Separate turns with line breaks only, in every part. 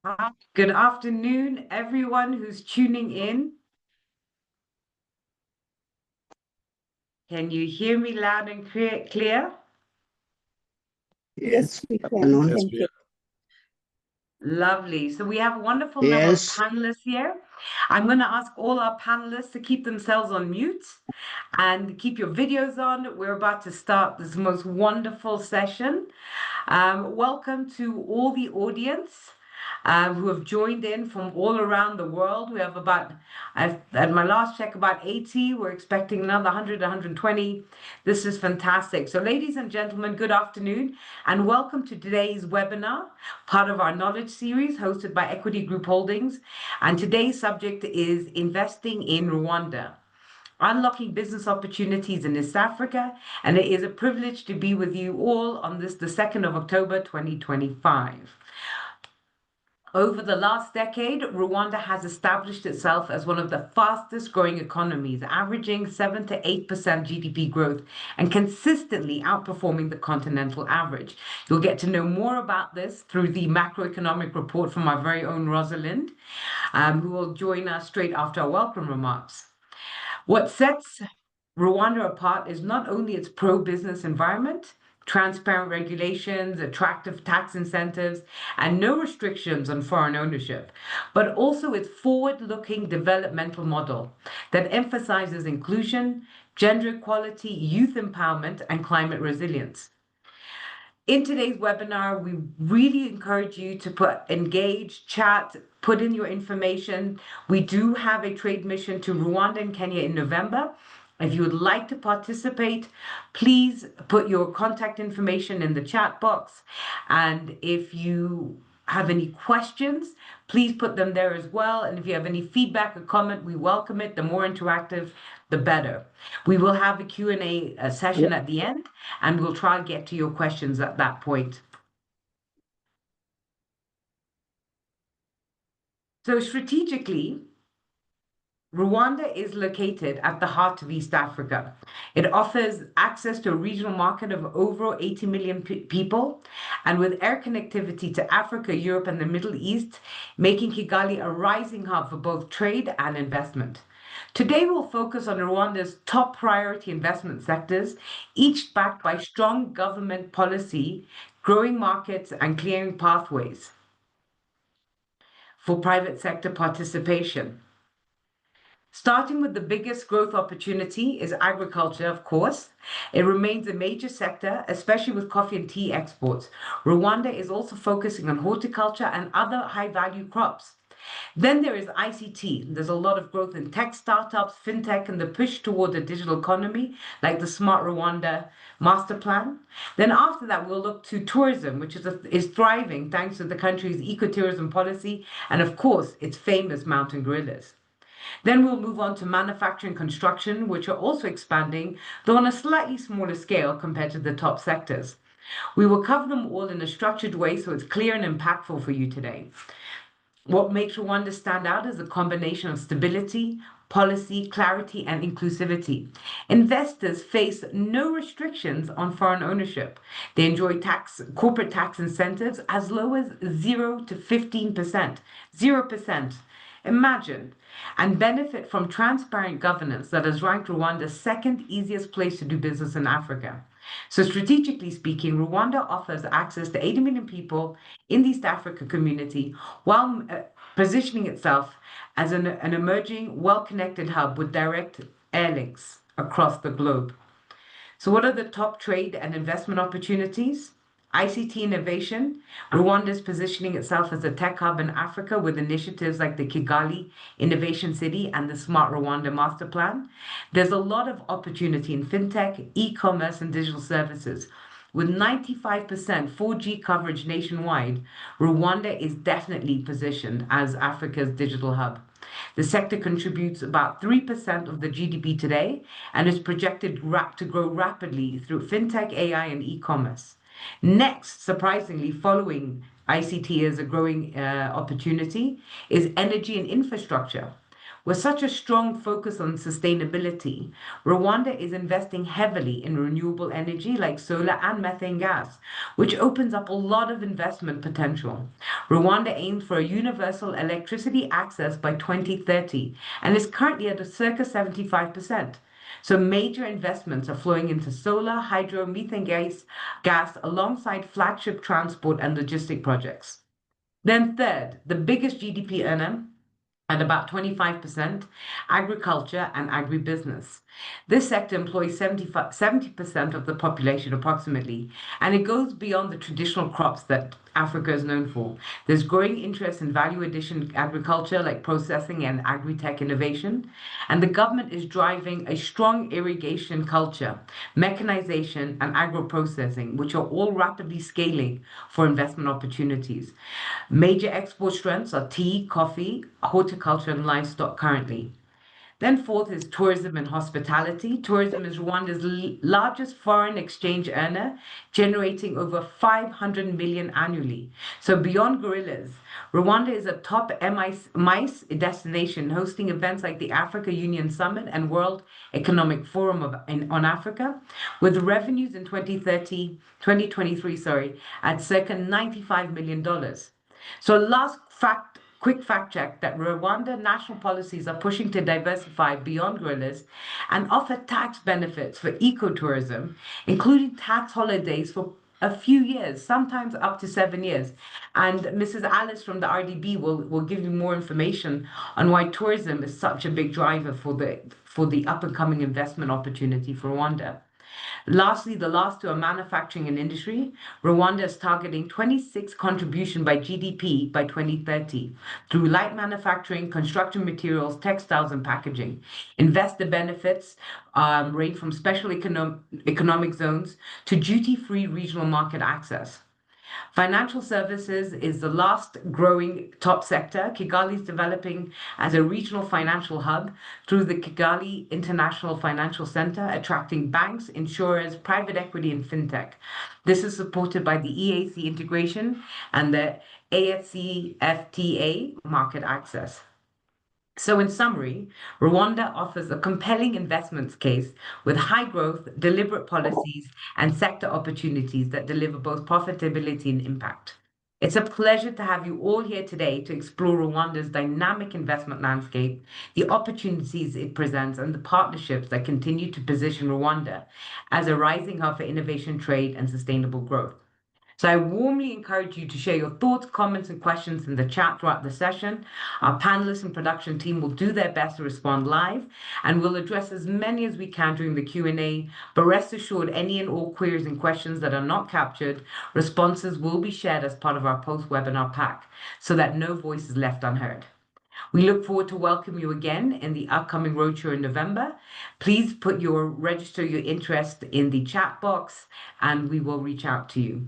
Hi, good afternoon, everyone who's tuning in. Can you hear me loud and clear?
Yes,
We can.
afternoon.
Thank you.
Lovely. So we have a wonderful number of
Yes,
panelists here. I'm going to ask all our panelists to keep themselves on mute and keep your videos on. We're about to start this most wonderful session. Welcome to all the audience who have joined in from all around the world. We have at my last check, about 80. We're expecting another 100, 120. This is fantastic. So, ladies and gentlemen, good afternoon and welcome to today's webinar, part of our knowledge series hosted by Equity Group Holdings. And today's subject is investing in Rwanda. Unlocking business opportunities in East Africa, and it is a privilege to be with you all on the 2nd of October 2025. Over the last decade, Rwanda has established itself as one of the fastest growing economies, averaging 7 to 8% GDP growth and consistently outperforming the continental average. You'll get to know more about this through the macroeconomic report from our very own Rosalind, who will join us straight after our welcome remarks. What sets Rwanda apart is not only its pro business environment, transparent regulations, attractive tax incentives, and no restrictions on foreign ownership, but also its forward looking developmental model that emphasizes inclusion, gender equality, youth empowerment, and climate resilience. In today's webinar, we really encourage you to engage, chat, put in your information. We do have a trade mission to Rwanda and Kenya in November. If you would like to participate, please put your contact information in the chat box. And if you have any questions, please put them there as well. And if you have any feedback or comment, we welcome it. The more interactive, the better. We will have a Q&A session at the end, and we'll try to get to your questions at that point. So strategically, Rwanda is located at the heart of East Africa. It offers access to a regional market of over 80 million people, and with air connectivity to Africa, Europe, and the Middle East, making Kigali a rising hub for both trade and investment. Today, we'll focus on Rwanda's top priority investment sectors, each backed by strong government policy, growing markets, and clearing pathways for private sector participation. Starting with the biggest growth opportunity is agriculture, of course. It remains a major sector, especially with coffee and tea exports. Rwanda is also focusing on horticulture and other high-value crops. Then there is ICT. There's a lot of growth in tech startups, fintech, and the push toward a digital economy, like the Smart Rwanda Master Plan. Then after that, we'll look to tourism, which is thriving thanks to the country's ecotourism policy, and of course, its famous mountain gorillas. Then we'll move on to manufacturing and construction, which are also expanding, though on a slightly smaller scale compared to the top sectors. We will cover them all in a structured way so it's clear and impactful for you today. What makes Rwanda stand out is a combination of stability, policy, clarity, and inclusivity. Investors face no restrictions on foreign ownership. They enjoy corporate tax incentives as low as 0 to 15%. 0%. Imagine, and benefit from transparent governance that has ranked Rwanda second easiest place to do business in Africa. So, strategically speaking, Rwanda offers access to 80 million people in the East Africa community while positioning itself as an emerging, well connected hub with direct air links across the globe. So, what are the top trade and investment opportunities? ICT innovation. Rwanda is positioning itself as a tech hub in Africa with initiatives like the Kigali Innovation City and the Smart Rwanda Master Plan. There's a lot of opportunity in fintech, e-commerce, and digital services. With 95% 4G coverage nationwide, Rwanda is definitely positioned as Africa's digital hub. The sector contributes about 3% of the GDP today and is projected to grow rapidly through fintech, AI, and e-commerce. Next, surprisingly, following ICT as a growing opportunity, is energy and infrastructure. With such a strong focus on sustainability, Rwanda is investing heavily in renewable energy like solar and methane gas, which opens up a lot of investment potential. Rwanda aims for a universal electricity access by 2030 and is currently at a circa 75%. So major investments are flowing into solar, hydro, methane gas alongside flagship transport and logistic projects. Then third, the biggest GDP earner at about 25%, agriculture and agribusiness. This sector employs 70% of the population approximately, and it goes beyond the traditional crops that Africa is known for. There's growing interest in value addition agriculture like processing and agri-tech innovation, and the government is driving a strong irrigation culture, mechanization, and agro-processing, which are all rapidly scaling for investment opportunities. Major export strengths are tea, coffee, horticulture, and livestock currently. Then fourth is tourism and hospitality. Tourism is Rwanda's largest foreign exchange earner, generating over 500 million annually. So beyond gorillas, Rwanda is a top MICE destination, hosting events like the Africa Union Summit and World Economic Forum on Africa, with revenues in 2023, at circa $95 million. So quick fact check that Rwanda national policies are pushing to diversify beyond gorillas and offer tax benefits for ecotourism, including tax holidays for a few years, sometimes up to 7 years. And Mrs. Alice from the RDB will give you more information on why tourism is such a big driver for the up and coming investment opportunity for Rwanda. Lastly, the last two are manufacturing and industry. Rwanda is targeting 26 contribution by GDP by 2030 through light manufacturing, construction materials, textiles, and packaging. Investor benefits range from special economic zones to duty-free regional market access. Financial services is the last growing top sector. Kigali is developing as a regional financial hub through the Kigali International Financial Center, attracting banks, insurers, private equity, and fintech. This is supported by the EAC integration and the AFCFTA market access. So, in summary, Rwanda offers a compelling investments case with high growth, deliberate policies, and sector opportunities that deliver both profitability and impact. It's a pleasure to have you all here today to explore Rwanda's dynamic investment landscape, the opportunities it presents, and the partnerships that continue to position Rwanda as a rising hub for innovation, trade, and sustainable growth. So I warmly encourage you to share your thoughts, comments, and questions in the chat throughout the session. Our panelists and production team will do their best to respond live, and we'll address as many as we can during the Q&A. But rest assured, any and all queries and questions that are not captured, responses will be shared as part of our post-webinar pack so that no voice is left unheard. We look forward to welcome you again in the upcoming roadshow in November. Please register your interest in the chat box, and we will reach out to you.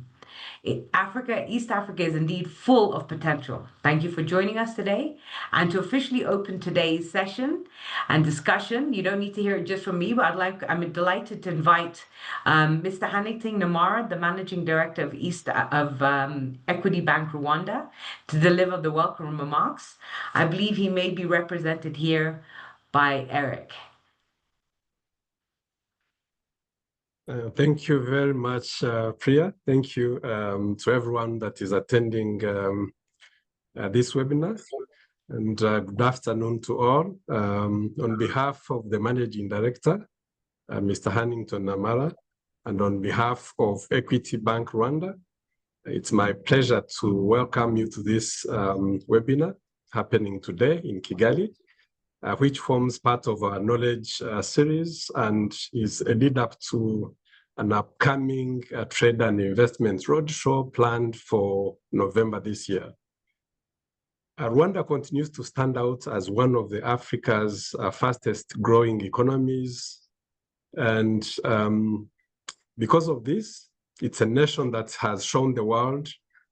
East Africa is indeed full of potential. Thank you for joining us today. And to officially open today's session and discussion, you don't need to hear it just from me, but I'm delighted to invite Mr. Hannington Namara, the Managing Director of Equity Bank Rwanda, to deliver the welcome remarks. I believe he may be represented here by Eric.
Thank you very much, Priya. Thank you to everyone that is attending this webinar. And good afternoon to all. On behalf of the Managing Director, Mr. Hannington Namara, and on behalf of Equity Bank Rwanda, it's my pleasure to welcome you to this webinar happening today in Kigali, which forms part of our knowledge series and is a lead up to an upcoming trade and investment roadshow planned for November this year. Rwanda continues to stand out as one of Africa's fastest growing economies. And because of this, it's a nation that has shown the world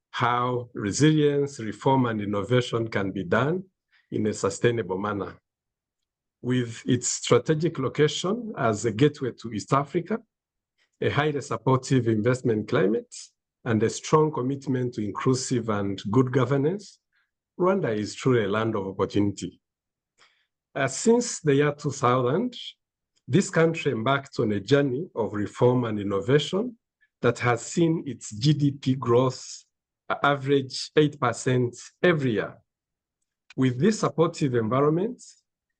how resilience, reform, and innovation can be done in a sustainable manner. With its strategic location as a gateway to East Africa, a highly supportive investment climate, and a strong commitment to inclusive and good governance, Rwanda is truly a land of opportunity. Since the year 2000, this country embarked on a journey of reform and innovation that has seen its GDP growth average 8% every year. With this supportive environment,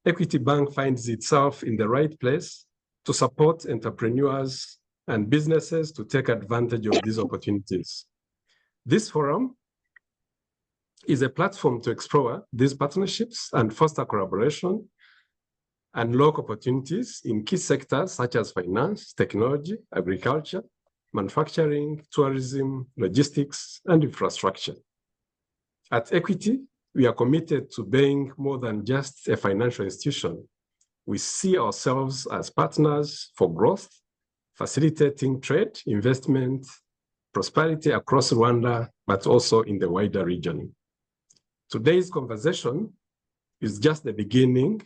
Equity Bank finds itself in the right place to support entrepreneurs and businesses to take advantage of these opportunities. This forum is a platform to explore these partnerships and foster collaboration and unlock opportunities in key sectors such as finance, technology, agriculture, manufacturing, tourism, logistics, and infrastructure. At Equity, we are committed to being more than just a financial institution. We see ourselves as partners for growth, facilitating trade, investment, prosperity across Rwanda, but also in the wider region. Today's conversation is just the beginning.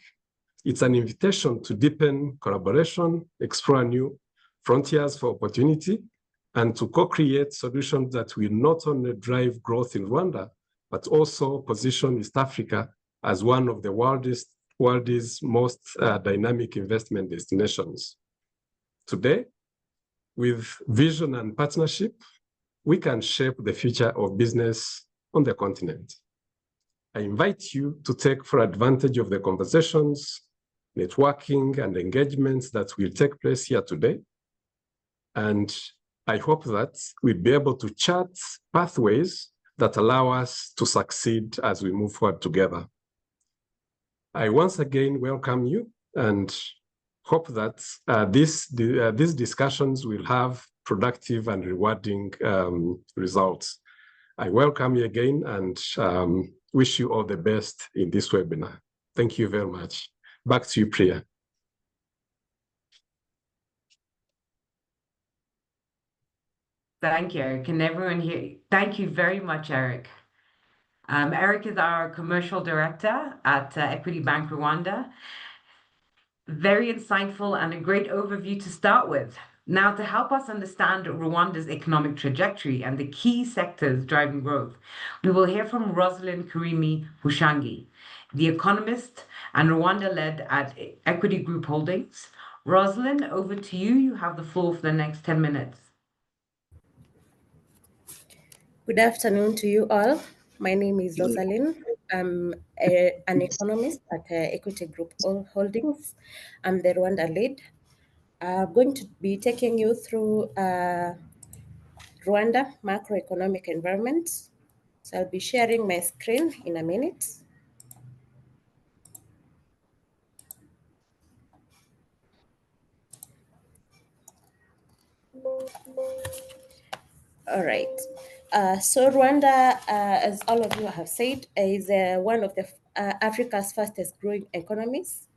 It's an invitation to deepen collaboration, explore new frontiers for opportunity, and to co-create solutions that will not only drive growth in Rwanda, but also position East Africa as one of the world's most dynamic investment destinations. Today, with vision and partnership, we can shape the future of business on the continent. I invite you to take full advantage of the conversations, networking, and engagements that will take place here today. And I hope that we'll be able to chart pathways that allow us to succeed as we move forward together. I once again welcome you and hope that these discussions will have productive and rewarding results. I welcome you again and wish you all the best in this webinar. Thank you very much. Back to you, Priya.
Thank you, Eric. Can everyone hear? Thank you very much, Eric. Eric is our commercial director at Equity Bank Rwanda. Very insightful and a great overview to start with. Now, to help us understand Rwanda's economic trajectory and the key sectors driving growth, we will hear from Rosalind Karimi Hushangi, the economist and Rwanda-led at Equity Group Holdings. Rosalind, over to you. You have the floor for the next 10 minutes.
Good afternoon to you all. My name is Rosalind. I'm an economist at Equity Group Holdings. I'm the Rwanda lead. I'm going to be taking you through Rwanda macroeconomic environment. So I'll be sharing my screen in a minute. All right. So Rwanda, as all of you have said, is one of the Africa's fastest growing economies.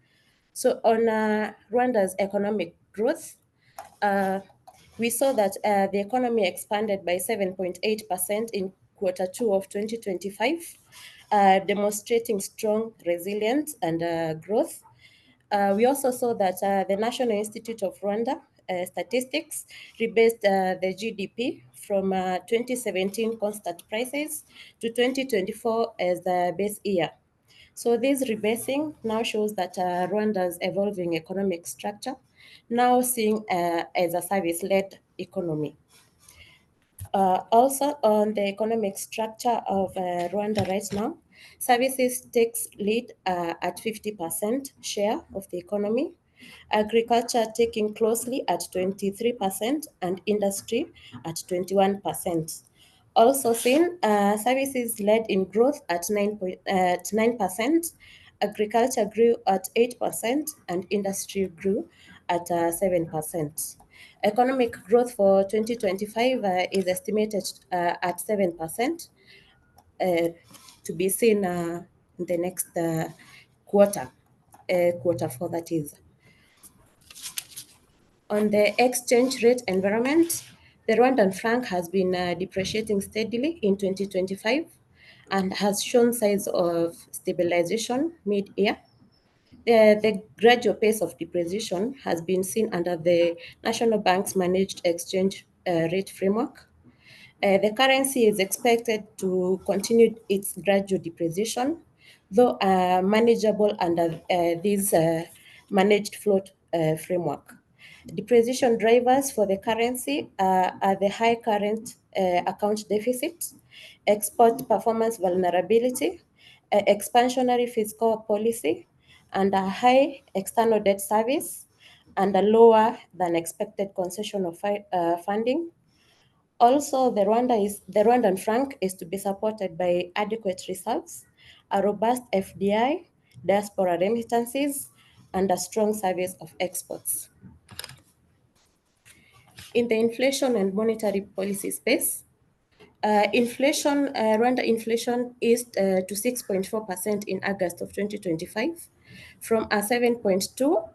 So on Rwanda's economic growth, we saw that the economy expanded by 7.8% in Q2 of 2025, demonstrating strong resilience and growth. We also saw that the National Institute of Rwanda Statistics rebased the GDP from 2017 constant prices to 2024 as the base year. So this rebasing now shows that Rwanda's evolving economic structure, now seen as a service-led economy. Also on the economic structure of Rwanda right now, services takes lead at 50% share of the economy, agriculture taking closely at 23% and industry at 21%. Also seen, services led in growth at 9%, agriculture grew at 8% and industry grew at 7%. Economic growth for 2025 is estimated at 7%, to be seen in the next quarter, quarter four that is. On the exchange rate environment, the Rwandan franc has been depreciating steadily in 2025 and has shown signs of stabilization mid-year. The gradual pace of depreciation has been seen under the National Bank's managed exchange rate framework. The currency is expected to continue its gradual depreciation, though manageable under this managed float framework. Depreciation drivers for the currency are the high current account deficit, export performance vulnerability, expansionary fiscal policy, and a high external debt service, and a lower than expected concession of funding. Also, the Rwandan franc is to be supported by adequate reserves, a robust FDI, diaspora remittances, and a strong service of exports. In the inflation and monetary policy space, Rwanda inflation eased to 6.4% in August of 2025 from a 7.2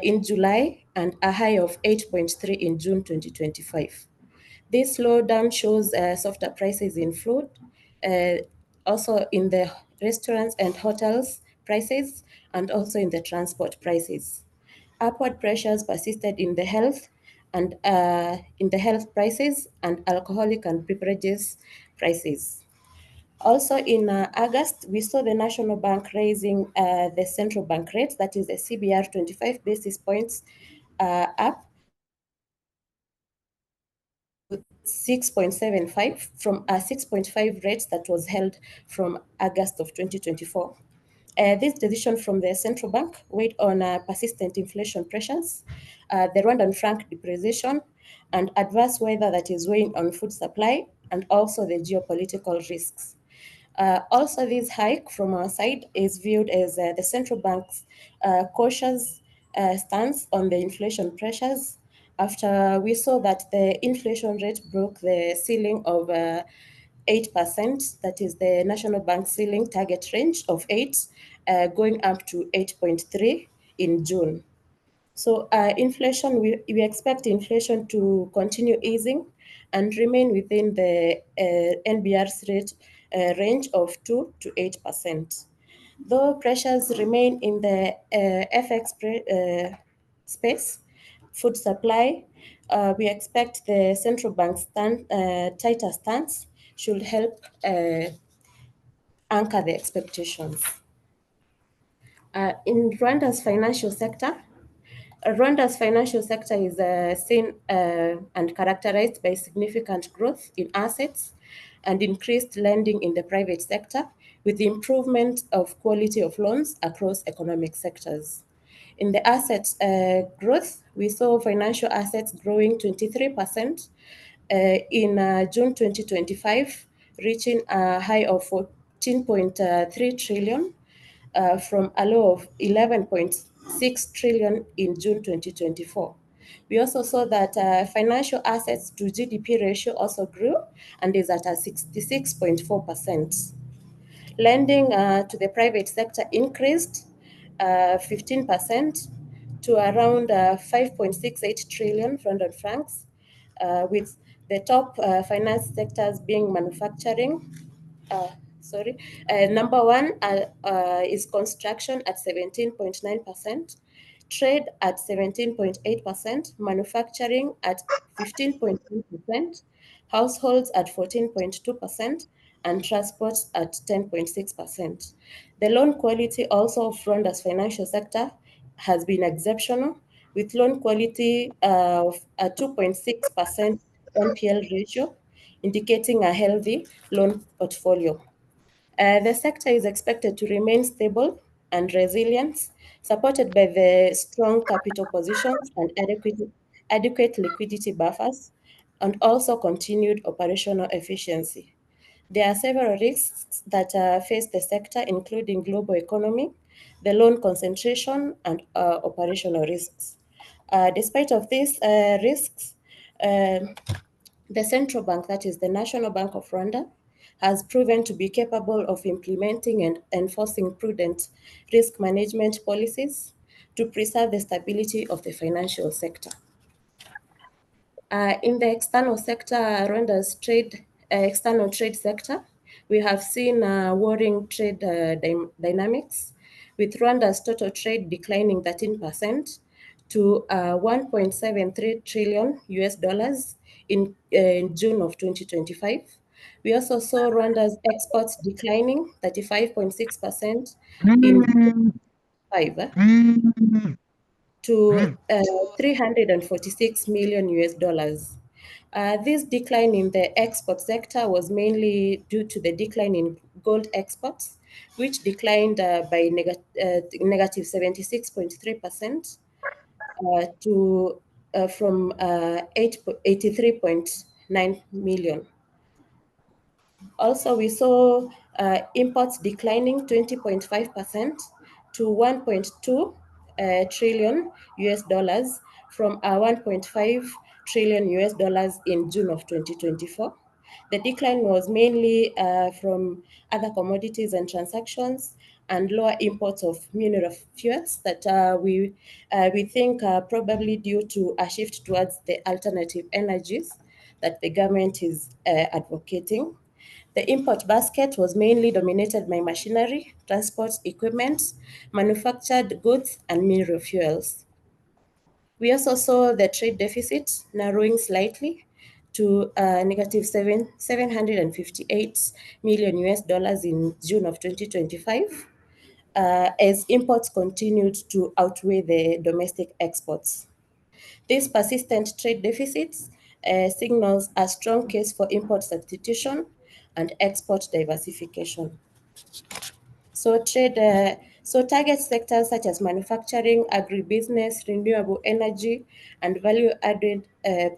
in July and a high of 8.3 in June 2025. This slowdown shows softer prices in food, uh, also in the restaurants and hotels prices, and also in the transport prices. Upward pressures persisted in the health prices and alcoholic and beverages prices. Also in August, we saw the National Bank raising the central bank rate, that is the CBR 25 basis points up 6.75 from a 6.5 rate that was held from August of 2024. This decision from the central bank weighed on persistent inflation pressures, the Rwandan franc depreciation, and adverse weather that is weighing on food supply, and also the geopolitical risks. Also, this hike from our side is viewed as the central bank's cautious stance on the inflation pressures after we saw that the inflation rate broke the ceiling of 8%, that is the National Bank ceiling target range of 8, going up to 8.3 in June. So we expect inflation to continue easing and remain within the NBR's rate range of 2 to 8%. Though pressures remain in the space, food supply, we expect the central bank's tighter stance should help anchor the expectations. In Rwanda's financial sector, Rwanda's financial sector is seen and characterized by significant growth in assets and increased lending in the private sector, with the improvement of quality of loans across economic sectors. In the assets growth, we saw financial assets growing 23% in June 2025, reaching a high of 14.3 trillion from a low of 11.6 trillion in June 2024. We also saw that financial assets to GDP ratio also grew and is at a 66.4%. Lending to the private sector increased 15% to around 5.68 trillion Rwandan francs, with the top finance sectors being manufacturing. Number one is construction at 17.9%, trade at 17.8%, manufacturing at 15.2%, households at 14.2%, and transports at 10.6%. The loan quality also of Rwanda's financial sector has been exceptional, with loan quality of a 2.6% NPL ratio, indicating a healthy loan portfolio. The sector is expected to remain stable and resilient, supported by the strong capital positions and adequate liquidity buffers, and also continued operational efficiency. There are several risks that face the sector, including global economy, the loan concentration, and operational risks. Despite of these risks, the central bank, that is the National Bank of Rwanda, has proven to be capable of implementing and enforcing prudent risk management policies to preserve the stability of the financial sector. In the external sector, Rwanda's external trade sector, we have seen worrying trade dynamics, with Rwanda's total trade declining 13% to 1.73 trillion US dollars in June of 2025, We also saw Rwanda's exports declining 35.6% in 5 to 346 million US dollars. This decline in the export sector was mainly due to the decline in gold exports, which declined by negative 76.3% to from 83.9 million. Also, we saw imports declining 20.5% to 1.2 trillion US dollars from 1.5 trillion US dollars in June of 2024. The decline was mainly from other commodities and transactions and lower imports of mineral fuels that we think are probably due to a shift towards the alternative energies that the government is advocating. The import basket was mainly dominated by machinery, transport equipment, manufactured goods, and mineral fuels. We also saw the trade deficit narrowing slightly to negative 758 million US dollars in June of 2025, as imports continued to outweigh the domestic exports. This persistent trade deficits signals a strong case for import substitution and export diversification. So target sectors such as manufacturing, agribusiness, renewable energy, and value-added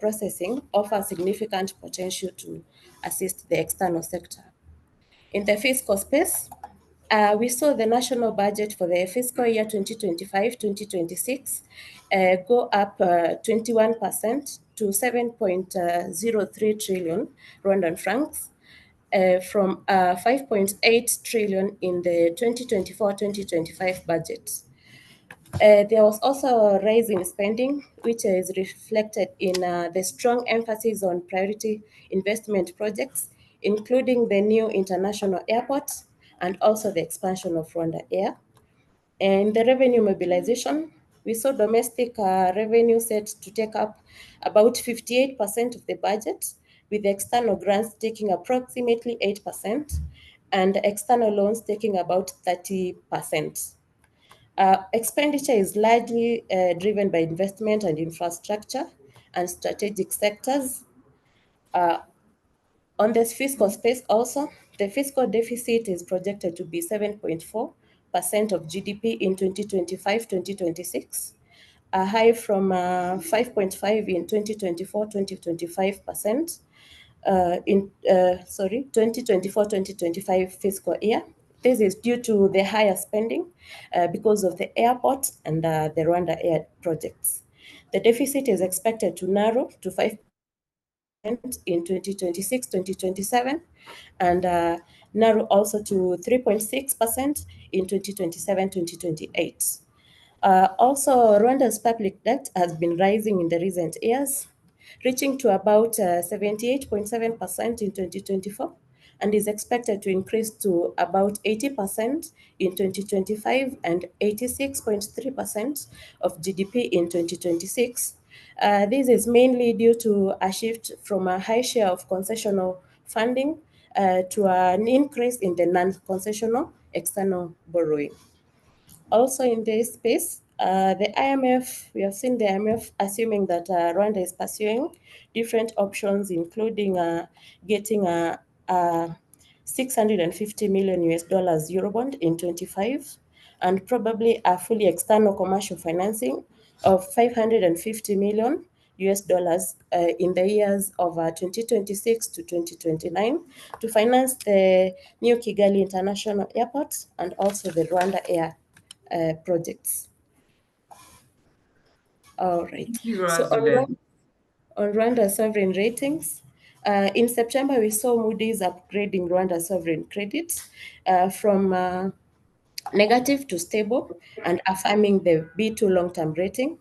processing offer significant potential to assist the external sector. In the fiscal space, we saw the national budget for the fiscal year 2025-2026 go up 21% to 7.03 trillion Rwandan francs from 5.8 trillion in the 2024-2025 budget. There was also a rise in spending, which is reflected in the strong emphasis on priority investment projects, including the new international airport and also the expansion of Rwanda Air. And the revenue mobilization, we saw domestic revenue set to take up about 58% of the budget, with external grants taking approximately 8% and external loans taking about 30%. Expenditure is largely driven by investment and infrastructure and strategic sectors. On the fiscal space also, the fiscal deficit is projected to be 7.4% of GDP in 2025-2026, a high from 5.5 in 2024-2025%. 2024-2025 fiscal year. This is due to the higher spending because of the airport and the Rwanda Air projects. The deficit is expected to narrow to 5% in 2026-2027 and narrow also to 3.6% in 2027-2028. Also, Rwanda's public debt has been rising in the recent years, reaching to about 78.7% in 2024 and is expected to increase to about 80% in 2025 and 86.3% of GDP in 2026. This is mainly due to a shift from a high share of concessional funding to an increase in the non-concessional external borrowing. Also in this space, the IMF, we have seen the IMF assuming that Rwanda is pursuing different options, including getting a 650 million US dollars Eurobond in 25, and probably a fully external commercial financing of 550 million US dollars in the years of 2026 to 2029 to finance the new Kigali International Airport and also the Rwanda Air projects. All right.
Thank you,
So
Rosalind.
on Rwanda sovereign ratings, in September, we saw Moody's upgrading Rwanda sovereign credit from negative to stable and affirming the B2 long-term rating.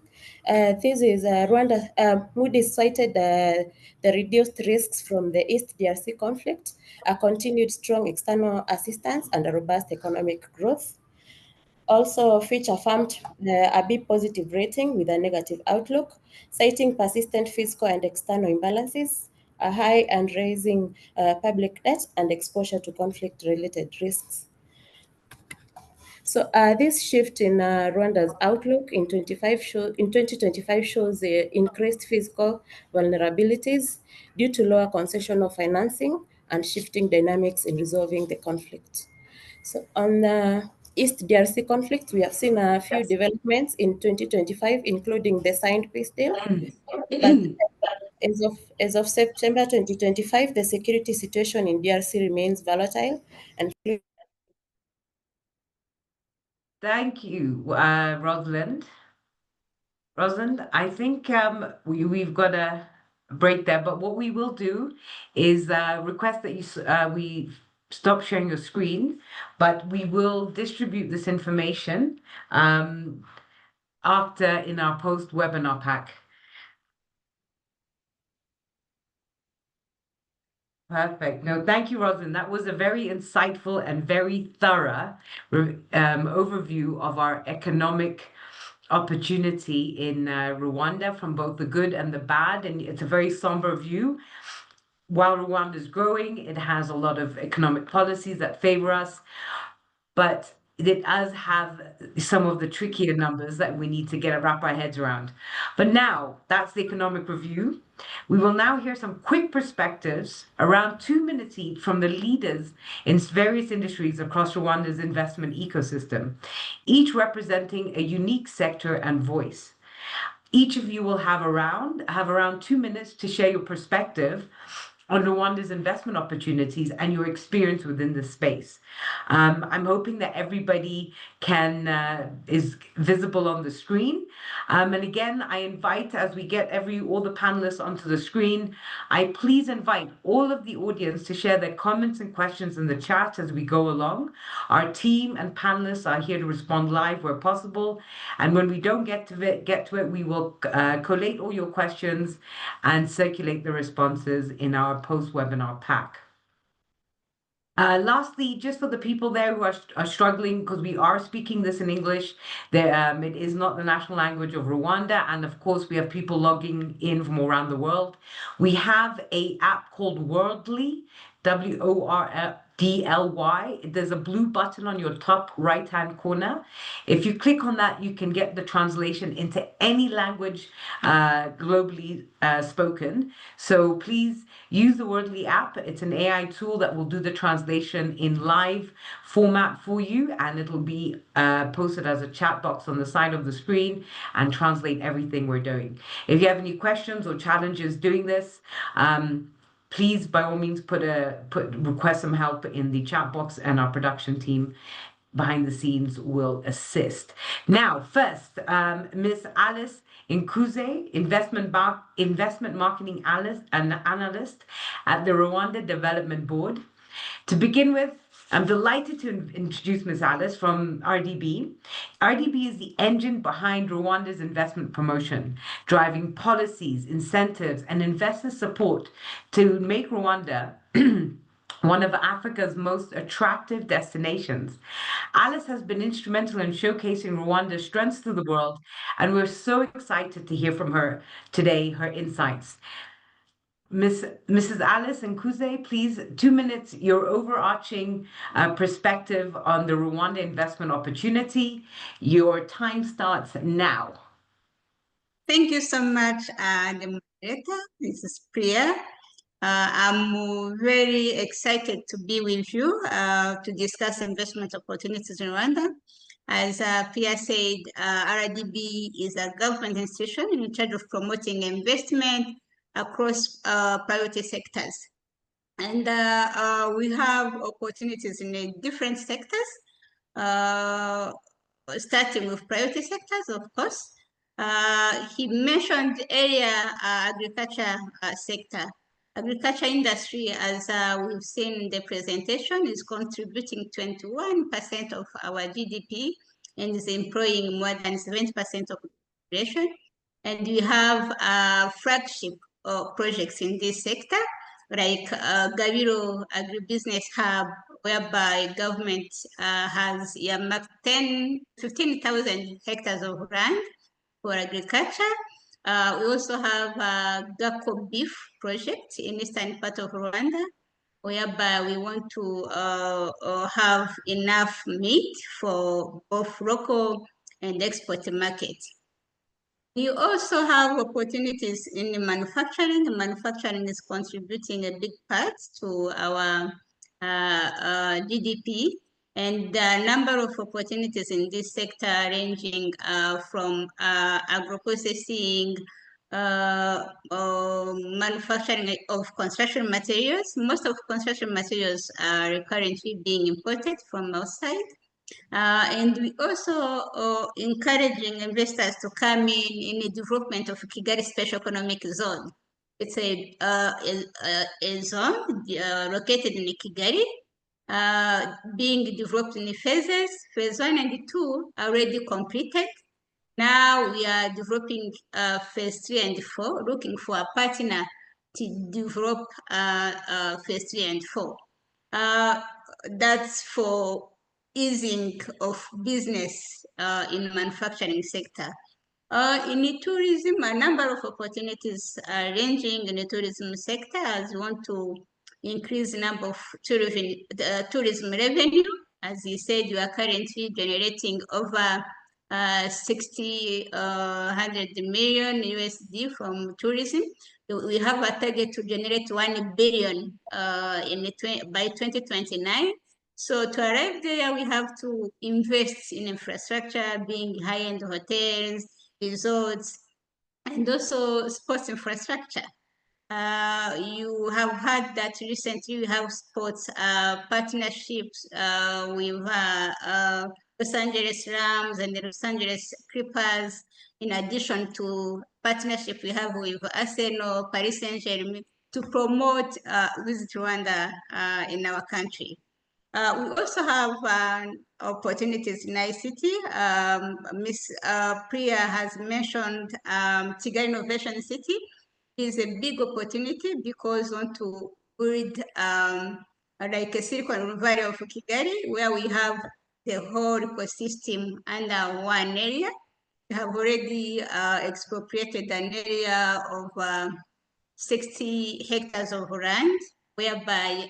This is Rwanda. Moody's cited the reduced risks from the East DRC conflict, a continued strong external assistance, and a robust economic growth. Also, Fitch affirmed a B positive rating with a negative outlook, citing persistent fiscal and external imbalances, a high and raising public debt and exposure to conflict-related risks. So this shift in Rwanda's outlook in 2025 shows increased fiscal vulnerabilities due to lower concessional financing and shifting dynamics in resolving the conflict. So on the East DRC conflict, we have seen a few developments in 2025, including the signed peace deal. But as of September 2025, the security situation in DRC remains volatile and
Thank you, Rosalind. Rosalind, I think we've got a break there, but what we will do is request that we stop sharing your screen, but we will distribute this information after in our post-webinar pack. Perfect. No, thank you, Rosalind. That was a very insightful and very thorough overview of our economic opportunity in Rwanda from both the good and the bad. And it's a very somber view. While Rwanda is growing, it has a lot of economic policies that favor us, but it does have some of the trickier numbers that we need to wrap our heads around. But now that's the economic review. We will now hear some quick perspectives, around 2 minutes each, from the leaders in various industries across Rwanda's investment ecosystem, each representing a unique sector and voice. Each of you will have around 2 minutes to share your perspective on Rwanda's investment opportunities and your experience within the space. I'm hoping that everybody is visible on the screen. And again, I invite, as we get all the panelists onto the screen, I please invite all of the audience to share their comments and questions in the chat as we go along. Our team and panelists are here to respond live where possible. And when we don't get to it, we will collate all your questions and circulate the responses in our post-webinar pack. Lastly, just for the people there who are struggling, because we are speaking this in English, it is not the national language of Rwanda, and of course we have people logging in from around the world. We have an app called Wordly, WORDLY. There's a blue button on your top right-hand corner. If you click on that, you can get the translation into any language globally spoken. So please use the Wordly app. It's an AI tool that will do the translation in live format for you, and it'll be posted as a chat box on the side of the screen and translate everything we're doing. If you have any questions or challenges doing this, please, by all means, request some help in the chat box, and our production team behind the scenes will assist. Now, first, Ms. Alice Nkuze, investment marketing analyst at the Rwanda Development Board. To begin with, I'm delighted to introduce Ms. Alice from RDB. RDB is the engine behind Rwanda's investment promotion, driving policies, incentives, and investor support to make Rwanda one of Africa's most attractive destinations. Alice has been instrumental in showcasing Rwanda's strengths to the world, and we're so excited to hear from her today, her insights. Mrs. Alice Nkuze, please, 2 minutes, your overarching perspective on the Rwanda investment opportunity. Your time starts now.
Thank you so much, the moderator. This is Priya. I'm very excited to be with you to discuss investment opportunities in Rwanda. As Priya said, RDB is a government institution in charge of promoting investment across priority sectors. And we have opportunities in different sectors, starting with priority sectors, of course. He mentioned earlier agriculture sector. Agriculture industry, as we've seen in the presentation, is contributing 21% of our GDP and is employing more than 70% of the population. And we have flagship projects in this sector, like Gabiro Agribusiness Hub, whereby government has earmarked 15,000 hectares of land for agriculture. We also have a Gako beef project in eastern part of Rwanda, whereby we want to have enough meat for both local and export market. We also have opportunities in manufacturing. Manufacturing is contributing a big part to our GDP, and the number of opportunities in this sector ranging from agro-processing, manufacturing of construction materials. Most of construction materials are currently being imported from outside. And we also encouraging investors to come in the development of Kigali Special Economic Zone. It's a zone located in Kigali, being developed in phases. Phase 1 and 2 are already completed. Now we are developing phase 3 and 4, looking for a partner to develop phase 3 and 4. That's for easing of business in manufacturing sector. In the tourism, a number of opportunities are ranging in the tourism sector as we want to increase the number of tourism revenue. As you said, you are currently generating over 100 million USD from tourism. We have a target to generate 1 billion by 2029. So to arrive there, we have to invest in infrastructure, being high-end hotels, resorts, and also sports infrastructure. You have heard that recently we have sports partnerships with Los Angeles Rams and the Los Angeles Clippers, in addition to partnership we have with Arsenal, Paris Saint-Germain, to promote Visit Rwanda in our country. We also have opportunities in ICT. Ms. Priya has mentioned Kigali Innovation City is a big opportunity because we want to build like a Silicon Valley of Kigali, where we have the whole ecosystem under one area. We have already expropriated an area of 60 hectares of land, whereby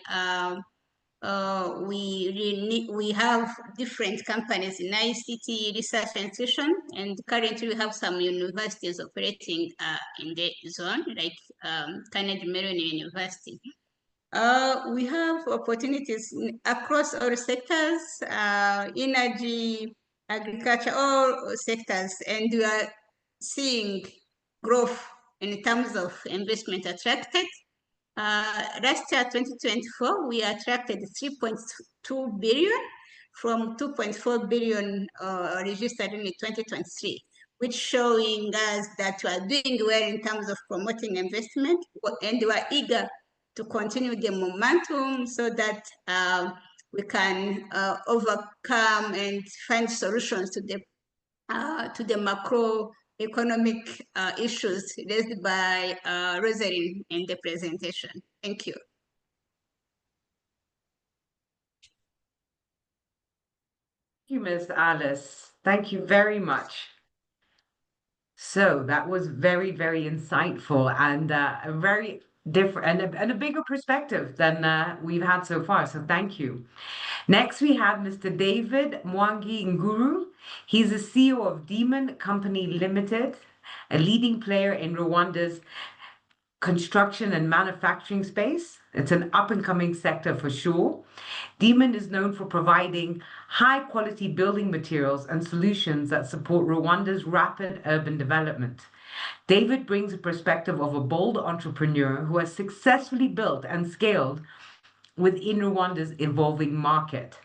we have different companies in ICT research institution, and currently we have some universities operating in the zone, like Carnegie Mellon University. We have opportunities across all sectors, energy, agriculture, all sectors, and we are seeing growth in terms of investment attracted. Last year, 2024, we attracted 3.2 billion from 2.4 billion registered in 2023, which showing us that we are doing well in terms of promoting investment, and we are eager to continue the momentum so that we can overcome and find solutions to the macroeconomic issues raised by Rosalind in the presentation. Thank you.
Thank you, Ms. Alice. Thank you very much. So that was very, very insightful and a very different and a bigger perspective than we've had so far. So thank you. Next, we have Mr. David Mwangi Nguru. He's the CEO of Demon Company Limited, a leading player in Rwanda's construction and manufacturing space. It's an up-and-coming sector for sure. Demon is known for providing high-quality building materials and solutions that support Rwanda's rapid urban development. David brings a perspective of a bold entrepreneur who has successfully built and scaled within Rwanda's evolving market.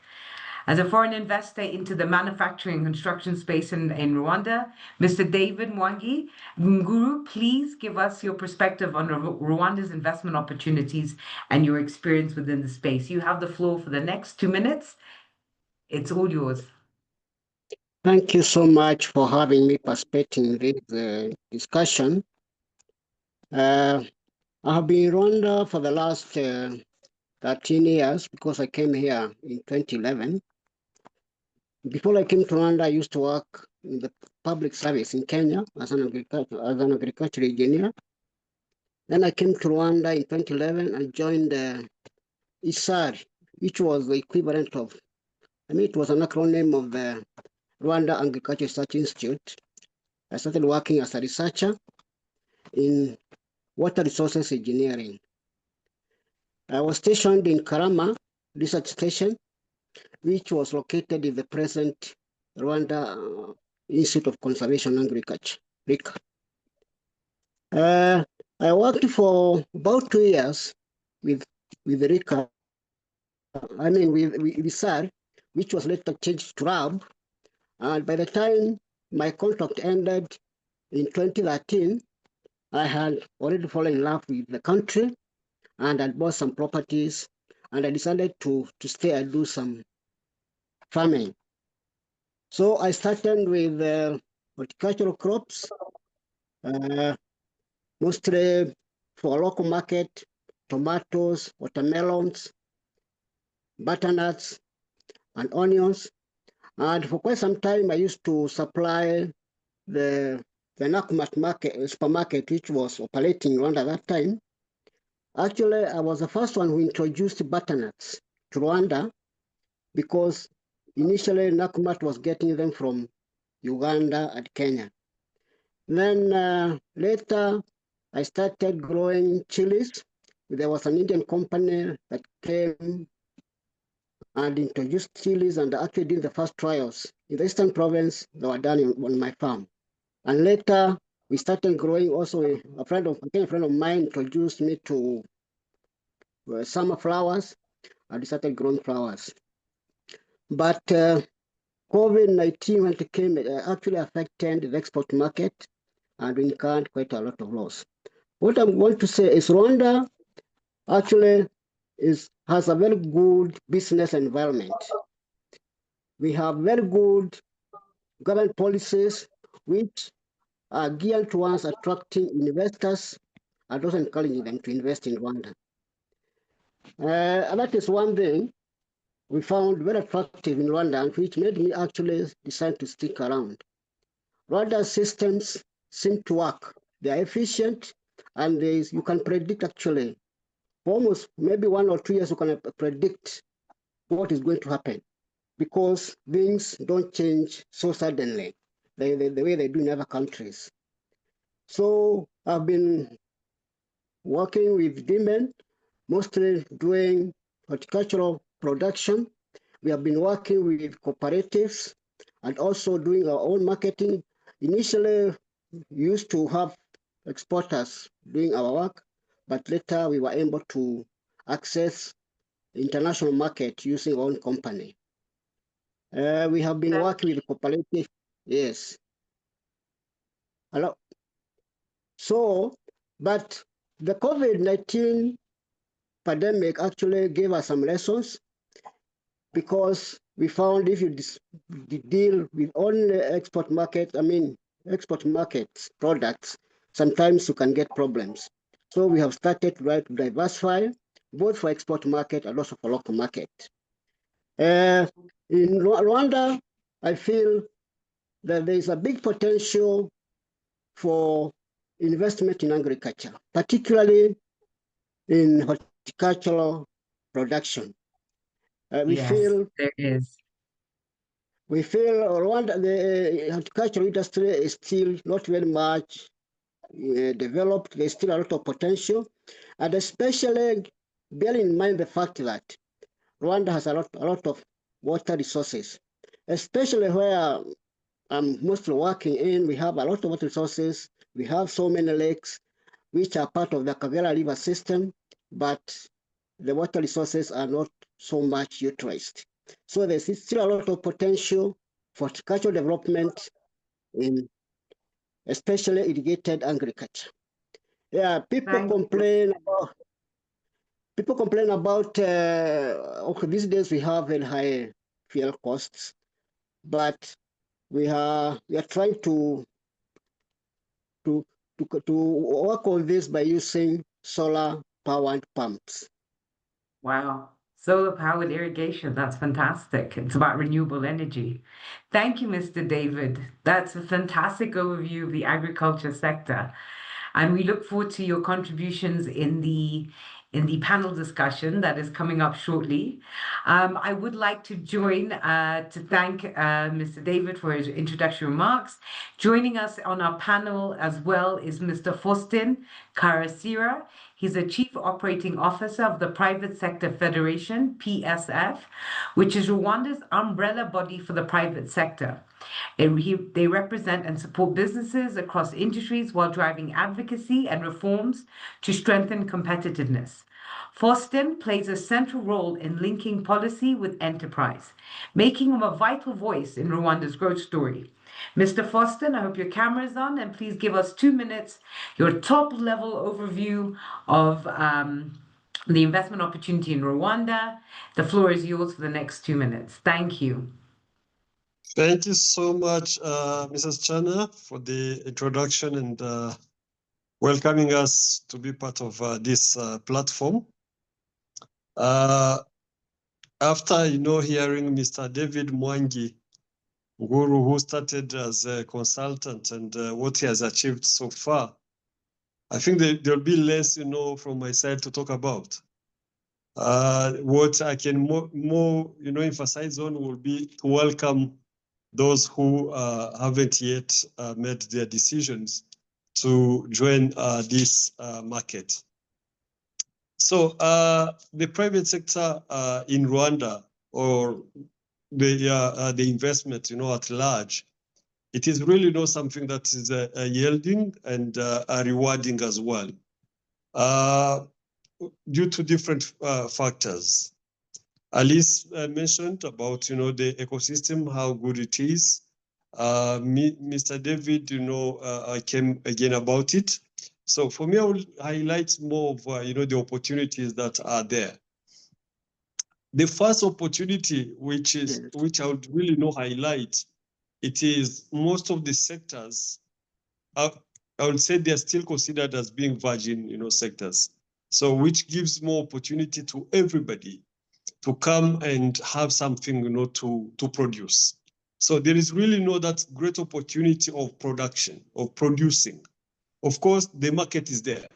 As a foreign investor into the manufacturing and construction space in Rwanda, Mr. David Mwangi Nguru, please give us your perspective on Rwanda's investment opportunities and your experience within the space. You have the floor for the next 2 minutes. It's all yours.
Thank you so much for having me participate in this discussion. I have been in Rwanda for the last 13 years because I came here in 2011. Before I came to Rwanda, I used to work in the public service in Kenya as an agricultural engineer. Then I came to Rwanda in 2011 and joined ISAR, which was the equivalent of, it was an acronym of the Rwanda Agriculture Research Institute. I started working as a researcher in water resources engineering. I was stationed in Karama Research Station, which was located in the present Rwanda Institute of Conservation and Agriculture, RICA. I worked for about 2 years with RICA, with SAR, which was later changed to RAB. And by the time my contract ended in 2013, I had already fallen in love with the country and I bought some properties and I decided to stay and do some farming. So I started with horticultural crops, mostly for local market, tomatoes, watermelons, butternuts, and onions. And for quite some time, I used to supply the Nakumatt market, supermarket, which was operating in Rwanda at that time. Actually, I was the first one who introduced butternuts to Rwanda because initially Nakumatt was getting them from Uganda and Kenya. Then later, I started growing chilies. There was an Indian company that came and introduced chilies and actually did the first trials. In the Eastern Province, they were done on my farm. And later, we started growing also. A friend of mine introduced me to summer flowers, and we started growing flowers. But COVID-19, when it came, it actually affected the export market, and we incurred quite a lot of loss. What I want to say is Rwanda actually has a very good business environment. We have very good government policies which are geared towards attracting investors and also encouraging them to invest in Rwanda. And that is one thing we found very attractive in Rwanda, and which made me actually decide to stick around. Rwanda's systems seem to work. They are efficient, and you can predict actually, for almost maybe 1 or 2 years, you can predict what is going to happen because things don't change so suddenly, the way they do in other countries. So I've been working with women, mostly doing horticultural production. We have been working with cooperatives and also doing our own marketing. Initially, we used to have exporters doing our work, but later we were able to access international market using our own company. We have been working with cooperative, yes. Hello. So, but the COVID-19 pandemic actually gave us some lessons because we found if you deal with only export markets products, sometimes you can get problems. So we have started to diversify both for export market and also for local market. In Rwanda, I feel that there is a big potential for investment in agriculture, particularly in horticultural production.
Yes, there is.
We feel Rwanda, the horticultural industry is still not very much developed. There's still a lot of potential, and especially bearing in mind the fact that Rwanda has a lot of water resources, especially where I'm mostly working in. We have a lot of water resources. We have so many lakes, which are part of the Kagera River system, but the water resources are not so much utilized. So there's still a lot of potential for horticultural development in especially irrigated agriculture. Yeah, people complain about okay, these days we have very high fuel costs, but we are trying to work on this by using solar powered pumps.
Wow. Solar powered irrigation. That's fantastic. It's about renewable energy. Thank you, Mr. David. That's a fantastic overview of the agriculture sector. And we look forward to your contributions in the panel discussion that is coming up shortly. I would like to join to thank Mr. David for his introductory remarks. Joining us on our panel as well is Mr. Faustin Karasira. He's the Chief Operating Officer of the Private Sector Federation, PSF, which is Rwanda's umbrella body for the private sector. They represent and support businesses across industries while driving advocacy and reforms to strengthen competitiveness. Faustin plays a central role in linking policy with enterprise, making him a vital voice in Rwanda's growth story. Mr. Faustin, I hope your camera is on, and please give us 2 minutes, your top level overview of the investment opportunity in Rwanda. The floor is yours for the next 2 minutes. Thank you.
Thank you so much, Mrs. Chana, for the introduction and welcoming us to be part of this platform. After hearing Mr. David Mwangi Nguru, who started as a consultant, and what he has achieved so far, I think there'll be less, from my side to talk about. What I can more emphasize on will be to welcome those who haven't yet made their decisions to join this market. So the private sector in Rwanda, or the investment, at large, it is really not something that is yielding and rewarding as well, due to different factors. Alice mentioned about the ecosystem, how good it is. Mr. David, came again about it. So for me, I will highlight more of the opportunities that are there. The first opportunity, which I would really highlight, it is most of the sectors. I would say they are still considered as being virgin, sectors. So which gives more opportunity to everybody to come and have something, to produce. So there is really that great opportunity of production, of producing. Of course, the market is there.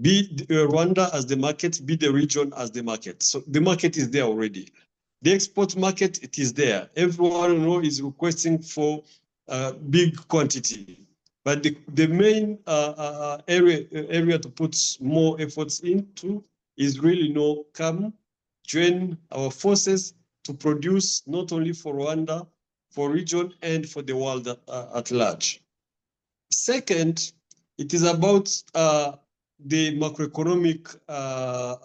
Be Rwanda as the market, be the region as the market. So the market is there already. The export market, it is there. Everyone is requesting for big quantity. But the main area to put more efforts into is really come join our forces to produce not only for Rwanda, for region and for the world at large. Second, it is about the macroeconomic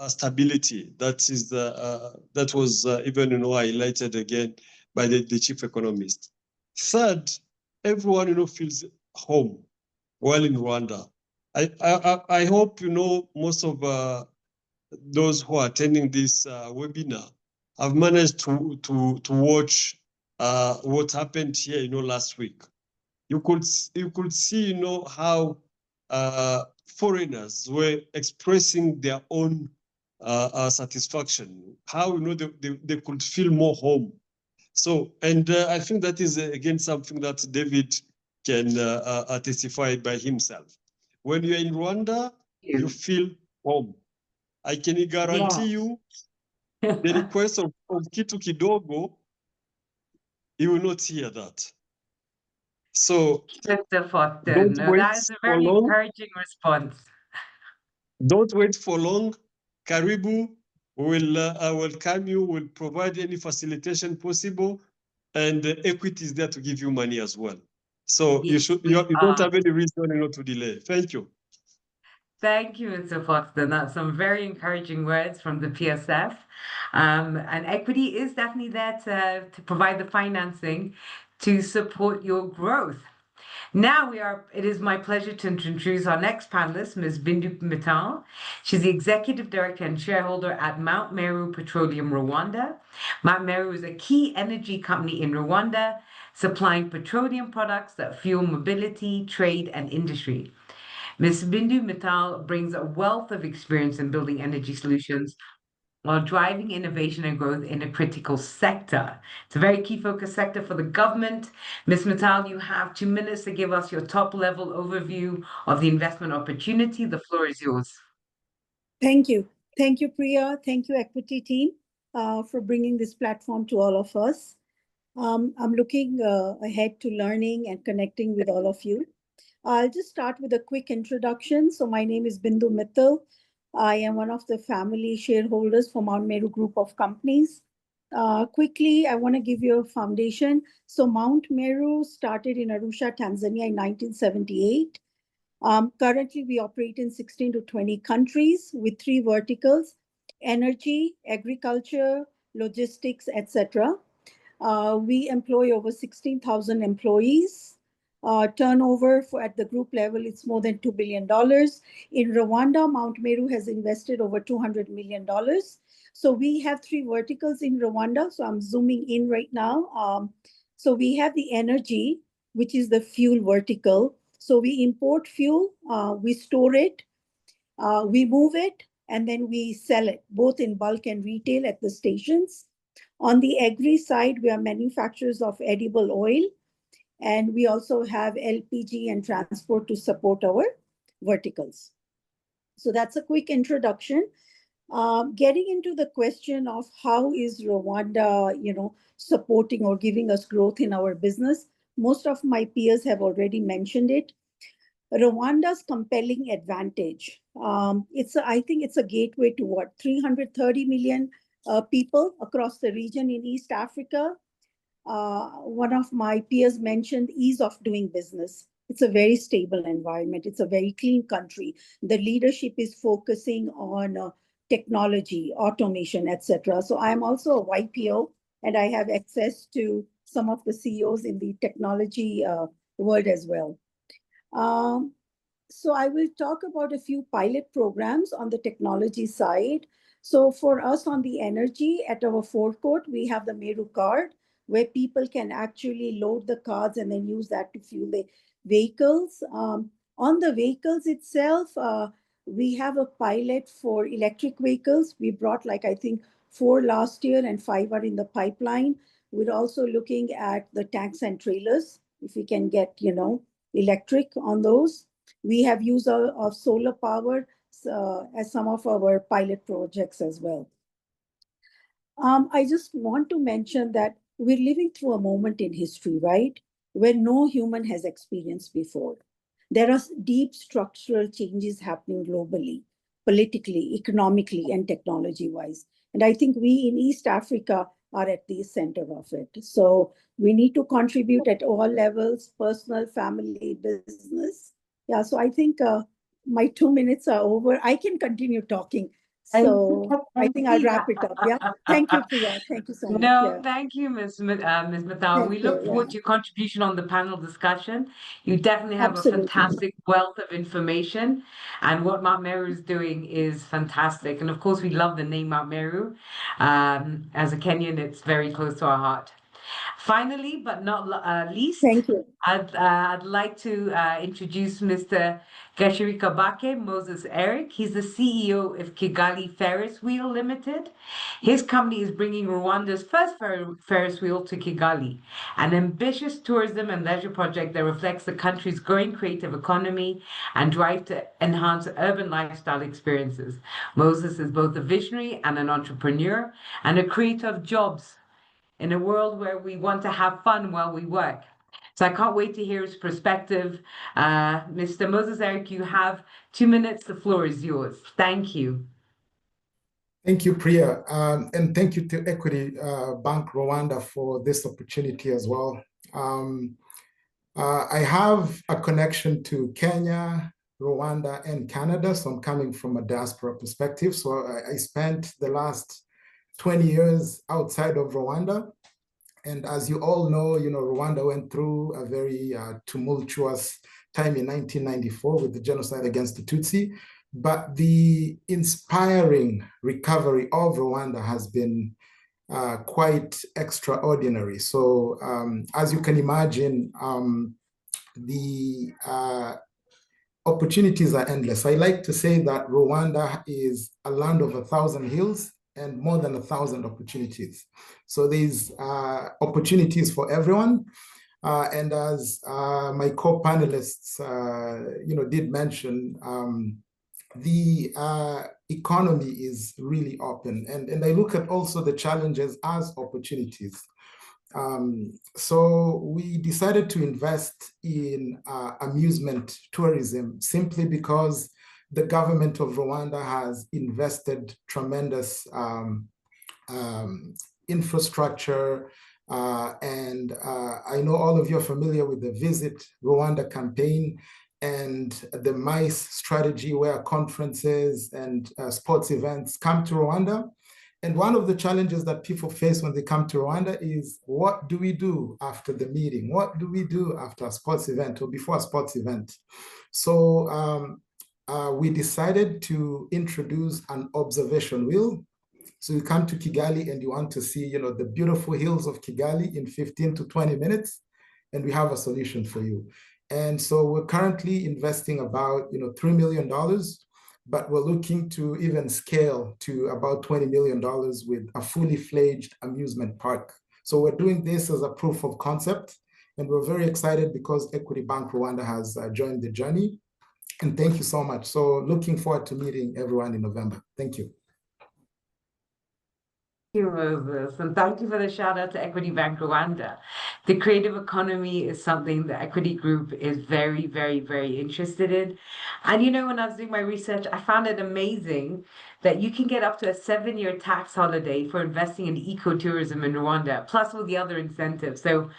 stability that was even highlighted again by the chief economist. Third, everyone feels home while in Rwanda. I hope most of those who are attending this webinar have managed to watch what happened here last week. You could see how foreigners were expressing their own satisfaction, how they could feel more home. So, and I think that is again something that David can testify by himself. When you're in Rwanda, you feel home. I can guarantee you the request of kitu kidogo, you will not hear that. So
Mr. Faustin,
don't wait
that is a
for
very
long.
encouraging response.
Don't wait for long. Karibu will welcome you, will provide any facilitation possible, and equity is there to give you money as well. So
Yes,
you don't have any reason to delay. Thank you.
Thank you, Mr. Faustin. That's some very encouraging words from the PSF. And equity is definitely there to provide the financing to support your growth. Now it is my pleasure to introduce our next panelist, Ms. Bindu Mittal. She's the Executive Director and Shareholder at Mount Meru Petroleum Rwanda. Mount Meru is a key energy company in Rwanda, supplying petroleum products that fuel mobility, trade, and industry. Ms. Bindu Mittal brings a wealth of experience in building energy solutions while driving innovation and growth in a critical sector. It's a very key focus sector for the government. Ms. Mittal, you have 2 minutes to give us your top level overview of the investment opportunity. The floor is yours.
Thank you. Thank you, Priya. Thank you, Equity team, for bringing this platform to all of us. I'm looking ahead to learning and connecting with all of you. I'll just start with a quick introduction. So my name is Bindu Mittal. I am one of the family shareholders for Mount Meru Group of Companies. Quickly, I want to give you a foundation. So Mount Meru started in Arusha, Tanzania in 1978. Currently, we operate in 16 to 20 countries with 3 verticals: energy, agriculture, logistics, etc. We employ over 16,000 employees. Turnover at the group level, it's more than $2 billion. In Rwanda, Mount Meru has invested over $200 million. So we have 3 verticals in Rwanda. So I'm zooming in right now. So we have the energy, which is the fuel vertical. So we import fuel, we store it, we move it, and then we sell it, both in bulk and retail at the stations. On the agri side, we are manufacturers of edible oil, and we also have LPG and transport to support our verticals. So that's a quick introduction. Getting into the question of how is Rwanda, supporting or giving us growth in our business, most of my peers have already mentioned it. Rwanda's compelling advantage. I think it's a gateway to what, 330 million people across the region in East Africa. One of my peers mentioned ease of doing business. It's a very stable environment. It's a very clean country. The leadership is focusing on technology, automation, etc. So I'm also a YPO, and I have access to some of the CEOs in the technology world as well. So I will talk about a few pilot programs on the technology side. So for us on the energy, at our forecourt, we have the Meru card, where people can actually load the cards and then use that to fuel the vehicles. On the vehicles itself, we have a pilot for electric vehicles. We brought, I think, 4 last year and 5 are in the pipeline. We're also looking at the tanks and trailers, if we can get, electric on those. We have use of solar power as some of our pilot projects as well. I just want to mention that we're living through a moment in history, right, where no human has experienced before. There are deep structural changes happening globally, politically, economically, and technology-wise. And I think we in East Africa are at the center of it. So we need to contribute at all levels: personal, family, business. Yeah, so I think my 2 minutes are over. I can continue talking. So I think I'll wrap it up. Yeah. Thank you, Priya. Thank you so much.
No,
Yeah.
thank you, Ms. Mittal. We look forward to your contribution on the panel discussion. You definitely have
Absolutely.
a fantastic wealth of information, and what Mount Meru is doing is fantastic. And of course, we love the name Mount Meru. As a Kenyan, it's very close to our heart. Finally, but not least,
Thank you.
I'd like to introduce Mr. Gashirika Moses Eric. He's the CEO of Kigali Ferris Wheel Limited. His company is bringing Rwanda's first Ferris wheel to Kigali, an ambitious tourism and leisure project that reflects the country's growing creative economy and drive to enhance urban lifestyle experiences. Moses is both a visionary and an entrepreneur and a creator of jobs in a world where we want to have fun while we work. So I can't wait to hear his perspective. Mr. Moses Eric, you have 2 minutes. The floor is yours. Thank you.
Thank you, Priya. And thank you to Equity Bank Rwanda for this opportunity as well. I have a connection to Kenya, Rwanda, and Canada. So I'm coming from a diaspora perspective. So I spent the last 20 years outside of Rwanda. And as you all know, Rwanda went through a very tumultuous time in 1994 with the genocide against the Tutsi. But the inspiring recovery of Rwanda has been quite extraordinary. So as you can imagine, the opportunities are endless. I like to say that Rwanda is a land of 1,000 hills and more than 1,000 opportunities. So there's opportunities for everyone. And as my co-panelists, did mention, the economy is really open. And I look at also the challenges as opportunities. So we decided to invest in amusement tourism simply because the government of Rwanda has invested tremendous infrastructure. And I know all of you are familiar with the Visit Rwanda campaign and the MICE strategy, where conferences and sports events come to Rwanda. And one of the challenges that people face when they come to Rwanda is, what do we do after the meeting? What do we do after a sports event or before a sports event? So we decided to introduce an observation wheel. So you come to Kigali and you want to see, the beautiful hills of Kigali in 15 to 20 minutes, and we have a solution for you. And so we're currently investing about, $3 million, but we're looking to even scale to about $20 million with a fully fledged amusement park. So we're doing this as a proof of concept, and we're very excited because Equity Bank Rwanda has joined the journey. And thank you so much. So looking forward to meeting everyone in November. Thank you.
Thank you, Moses, and thank you for the shout out to Equity Bank Rwanda. The creative economy is something the Equity Group is very, very, very interested in. And when I was doing my research, I found it amazing that you can get up to a 7-year tax holiday for investing in ecotourism in Rwanda, plus all the other incentives. So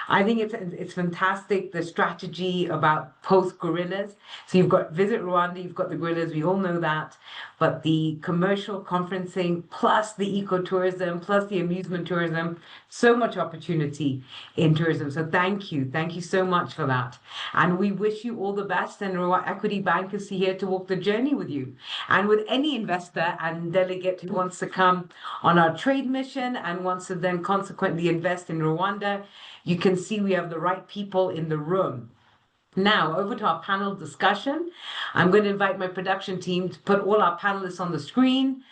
I think it's fantastic, the strategy about post-gorillas. So you've got Visit Rwanda, you've got the gorillas, we all know that. But the commercial conferencing, plus the ecotourism, plus the amusement tourism, so much opportunity in tourism. So thank you so much for that. And we wish you all the best, and Equity Bank is here to walk the journey with you. And with any investor and delegate who wants to come on our trade mission and wants to then consequently invest in Rwanda, you can see we have the right people in the room. Now, over to our panel discussion. I'm going to invite my production team to put all our panelists on the screen.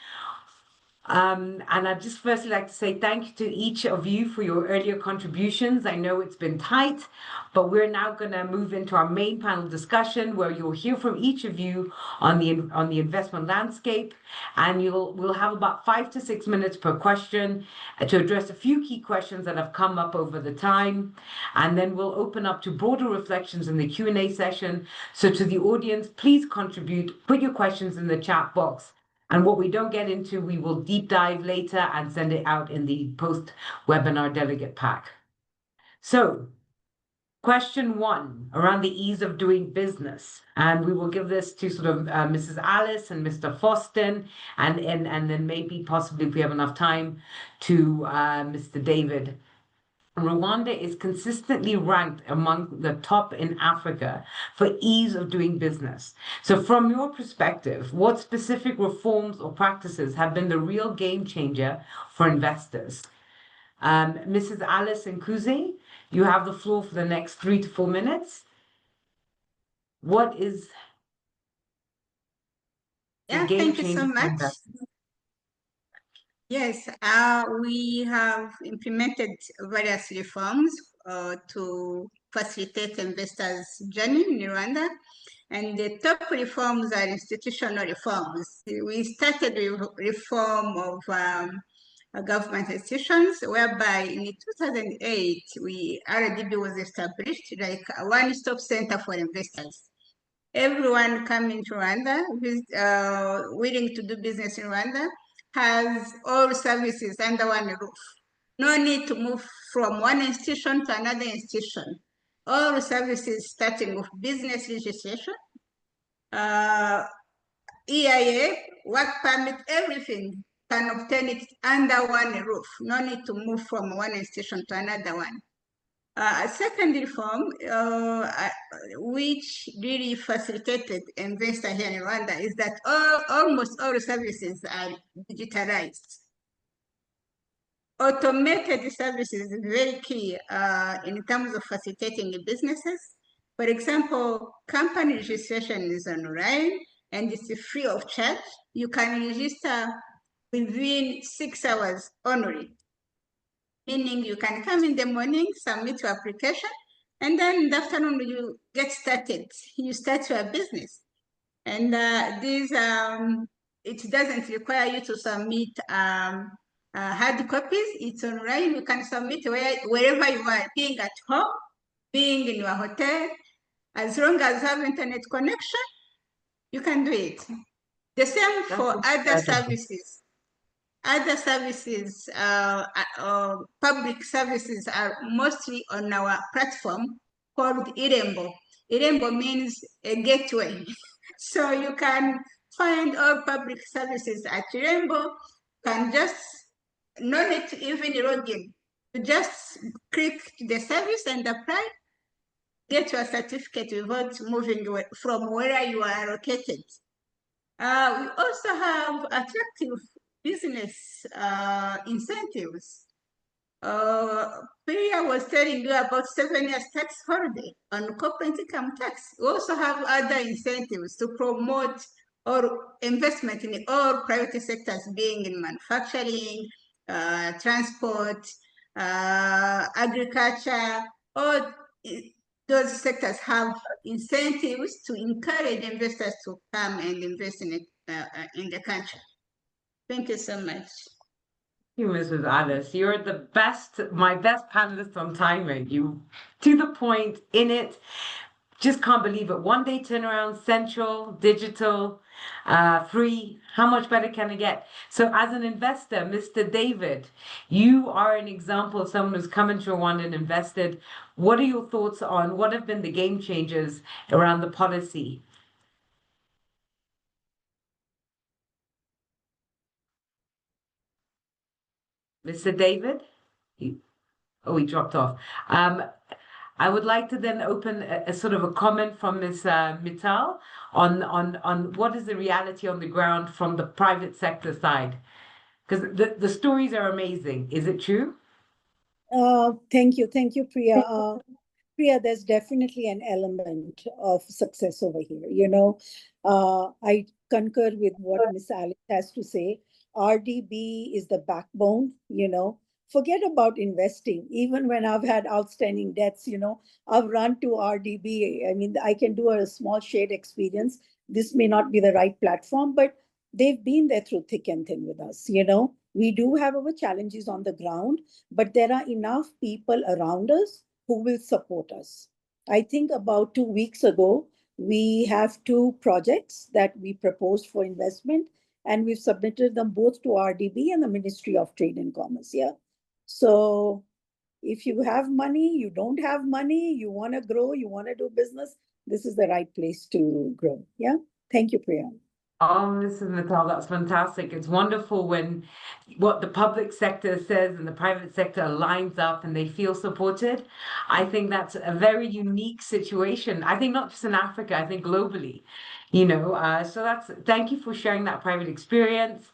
And I'd just firstly like to say thank you to each of you for your earlier contributions. I know it's been tight, but we're now going to move into our main panel discussion, where you'll hear from each of you on the investment landscape, and we'll have about 5 to 6 minutes per question to address a few key questions that have come up over the time, and then we'll open up to broader reflections in the Q&A session. So to the audience, please contribute, put your questions in the chat box. And what we don't get into, we will deep dive later and send it out in the post-webinar delegate pack. So, question 1, around the ease of doing business. And we will give this to sort of Mrs. Alice and Mr. Foston, and then maybe possibly, if we have enough time, to Mr. David. Rwanda is consistently ranked among the top in Africa for ease of doing business. So from your perspective, what specific reforms or practices have been the real game changer for investors? Mrs. Alice Nkuze, you have the floor for the next 3 to 4 minutes. What is the game
thank you so
changer for
much.
investors?
Yes, we have implemented various reforms to facilitate investors' journey in Rwanda. And the top reforms are institutional reforms. We started with reform of government institutions, whereby in 2008, RDB was established like a one-stop center for investors. Everyone coming to Rwanda who is willing to do business in Rwanda has all services under one roof. No need to move from one institution to another institution. All services, starting with business registration, EIA, work permit, everything, can obtain it under one roof. No need to move from one institution to another one. A second reform, which really facilitated investor here in Rwanda, is that almost all services are digitalized. Automated services is very key in terms of facilitating the businesses. For example, company registration is online and it's free of charge. You can register within 6 hours only. Meaning you can come in the morning, submit your application, and then in the afternoon you get started. You start your business. And it doesn't require you to submit hard copies. It's online. You can submit wherever you are, being at home, being in your hotel. As long as you have internet connection, you can do it. The same for other services. Other services, public services are mostly on our platform called Irembo. Irembo means a gateway. So you can find all public services at Irembo. You can just, no need to even log in. You just click the service and apply, get your certificate without moving from where you are located. We also have attractive business incentives. Priya was telling you about 7 years tax holiday on corporate income tax. We also have other incentives to promote or investment in all private sectors, being in manufacturing, transport, agriculture. All those sectors have incentives to encourage investors to come and invest in the country. Thank you so much.
You, Mrs. Alice. You're the best, my best panelist on timing. You to the point, in it. Just can't believe it. 1 day turnaround, central, digital, free. How much better can it get? So, as an investor, Mr. David, you are an example of someone who's come into Rwanda and invested. What are your thoughts on what have been the game changers around the policy? Mr. David? He dropped off. I would like to then open a sort of a comment from Ms. Mittal on what is the reality on the ground from the private sector side, because the stories are amazing. Is it true?
Thank you, Priya. Priya, there's definitely an element of success over here. I concur with what Ms. Alice has to say. RDB is the backbone. Forget about investing. Even when I've had outstanding debts, I've run to RDB. I mean, I can do a small shade experience. This may not be the right platform, but they've been there through thick and thin with us. We do have our challenges on the ground, but there are enough people around us who will support us. I think about 2 weeks ago, we have 2 projects that we proposed for investment, and we've submitted them both to RDB and the Ministry of Trade and Commerce. Yeah. So if you have money, you don't have money, you want to grow, you want to do business, this is the right place to grow. Yeah. Thank you, Priya.
Oh, Mrs. Mittal, that's fantastic. It's wonderful when what the public sector says and the private sector lines up and they feel supported. I think that's a very unique situation. I think not just in Africa, I think globally, so thank you for sharing that private experience.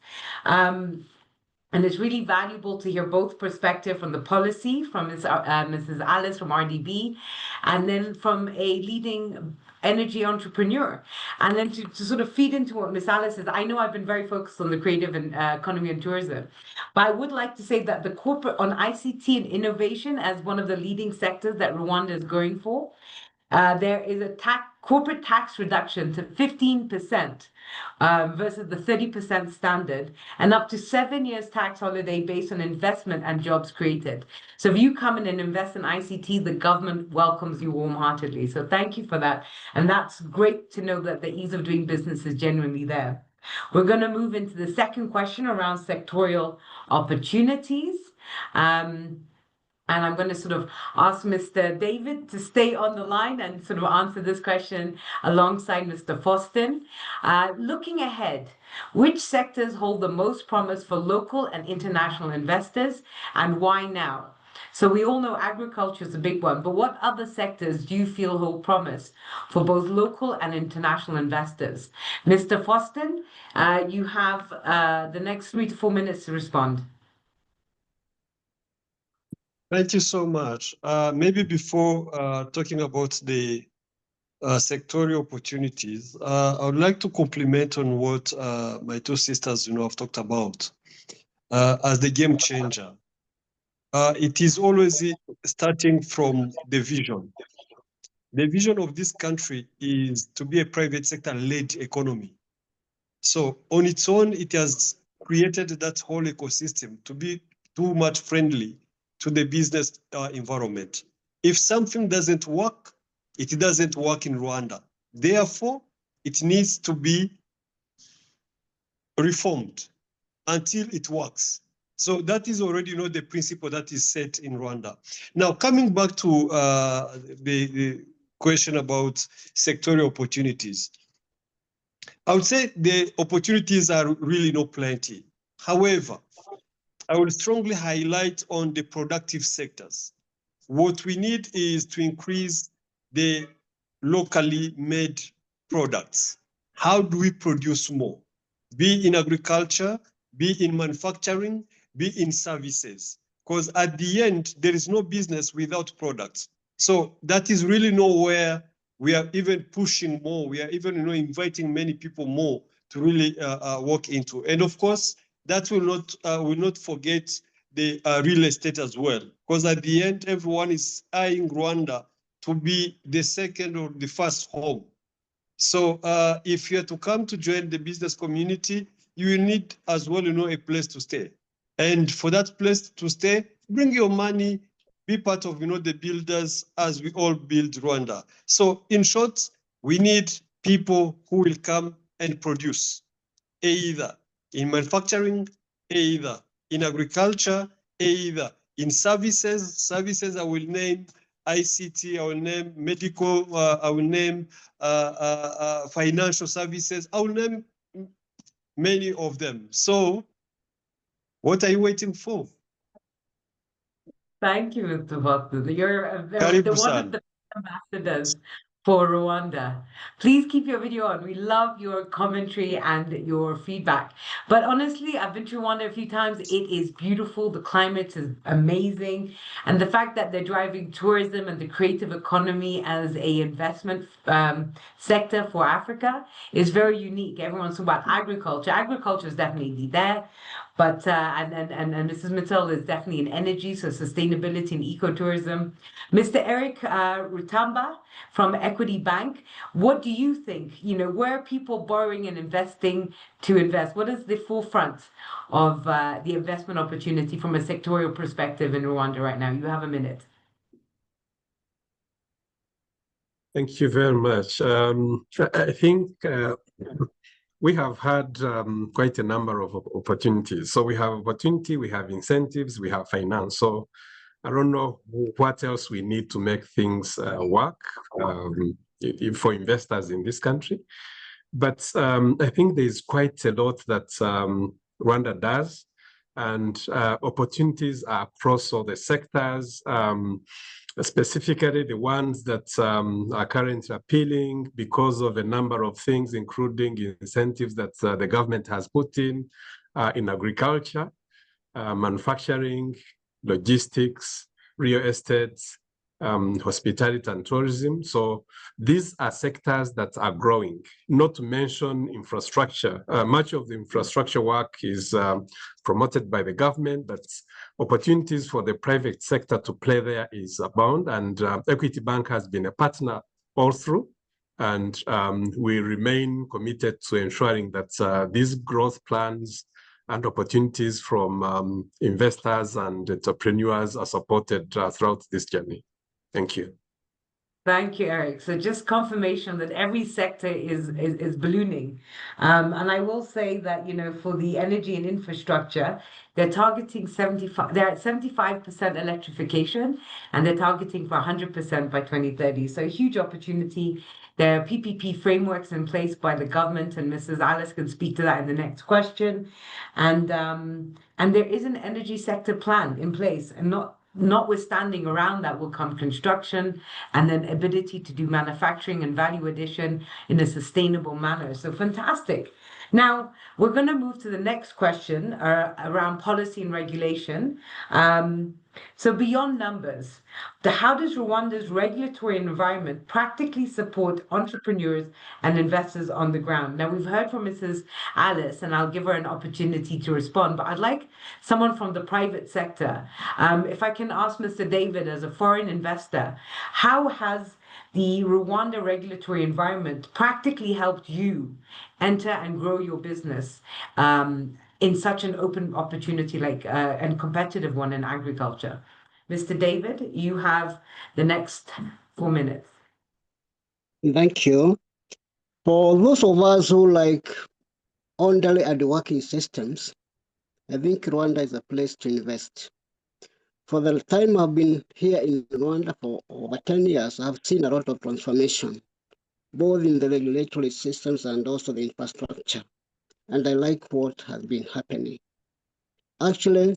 And it's really valuable to hear both perspective from the policy, from Mrs. Alice from RDB, and then from a leading energy entrepreneur. And then to sort of feed into what Ms. Alice says, I know I've been very focused on the creative and economy and tourism, but I would like to say that the corporate on ICT and innovation as one of the leading sectors that Rwanda is going for, there is a corporate tax reduction to 15% versus the 30% standard, and up to 7 years tax holiday based on investment and jobs created. So if you come in and invest in ICT, the government welcomes you warm-heartedly. So thank you for that. And that's great to know that the ease of doing business is genuinely there. We're going to move into the second question around sectorial opportunities. And I'm going to sort of ask Mr. David to stay on the line and sort of answer this question alongside Mr. Foston. Looking ahead, which sectors hold the most promise for local and international investors, and why now? So we all know agriculture is a big one, but what other sectors do you feel hold promise for both local and international investors? Mr. Foston, you have the next 3 to 4 minutes to respond.
Thank you so much. Maybe before talking about the sectorial opportunities, I would like to compliment on what my two sisters, have talked about as the game changer. It is always starting from the vision. The vision of this country is to be a private sector-led economy. So on its own, it has created that whole ecosystem to be too much friendly to the business environment. If something doesn't work, it doesn't work in Rwanda. Therefore, it needs to be reformed until it works. So that is already, the principle that is set in Rwanda. Now, coming back to the question about sectorial opportunities, I would say the opportunities are really not plenty. However, I will strongly highlight on the productive sectors. What we need is to increase the locally made products. How do we produce more? Be in agriculture, be in manufacturing, be in services. Because at the end, there is no business without products. So that is really nowhere we are even pushing more. We are even inviting many people more to really work into. And of course, that will not forget the real estate as well. Because at the end, everyone is eyeing Rwanda to be the second or the first home. So if you're to come to join the business community, you will need as well, a place to stay. And for that place to stay, bring your money, be part of, the builders as we all build Rwanda. So in short, we need people who will come and produce, either in manufacturing, either in agriculture, either in services. Services I will name ICT, I will name medical, I will name financial services, I will name many of them. So what are you waiting for?
Thank you, Mr. Boston. You're
Karibu
one of
sana.
the ambassadors for Rwanda. Please keep your video on. We love your commentary and your feedback. But honestly, I've been to Rwanda a few times. It is beautiful. The climate is amazing. And the fact that they're driving tourism and the creative economy as a investment sector for Africa is very unique. Everyone's talking about agriculture. Agriculture is definitely there. But and Mrs. Mitchell is definitely in energy, so sustainability and ecotourism. Mr. Eric Rutamba from Equity Bank, what do you think? Where are people borrowing and investing to invest? What is the forefront of the investment opportunity from a sectorial perspective in Rwanda right now? You have a minute.
Thank you very much. I think we have had quite a number of opportunities. So we have opportunity, we have incentives, we have finance. So I don't know what else we need to make things work for investors in this country. But I think there's quite a lot that Rwanda does, and opportunities are across all the sectors, specifically the ones that are currently appealing because of a number of things, including incentives that the government has put in agriculture, manufacturing, logistics, real estate, hospitality and tourism. So these are sectors that are growing, not to mention infrastructure. Much of the infrastructure work is promoted by the government, but opportunities for the private sector to play there is abound. And Equity Bank has been a partner all through. And we remain committed to ensuring that these growth plans and opportunities from investors and entrepreneurs are supported throughout this journey. Thank you.
Thank you, Eric. So just confirmation that every sector is ballooning. And I will say that, for the energy and infrastructure, they're targeting 75, they're at 75% electrification, and they're targeting for 100% by 2030. So a huge opportunity. There are PPP frameworks in place by the government, and Mrs. Alice can speak to that in the next question. And there is an energy sector plan in place, and notwithstanding around that will come construction and then ability to do manufacturing and value addition in a sustainable manner. So fantastic. Now we're going to move to the next question around policy and regulation. So beyond numbers, how does Rwanda's regulatory environment practically support entrepreneurs and investors on the ground? Now, we've heard from Mrs. Alice, and I'll give her an opportunity to respond, but I'd like someone from the private sector. If I can ask Mr. David, as a foreign investor, how has the Rwanda regulatory environment practically helped you enter and grow your business in such an open opportunity like and competitive one in agriculture? Mr. David, you have the next 4 minutes.
Thank you. For those of us who like orderly and working systems, I think Rwanda is a place to invest. For the time I've been here in Rwanda for over 10 years, I've seen a lot of transformation, both in the regulatory systems and also the infrastructure. And I like what has been happening. Actually,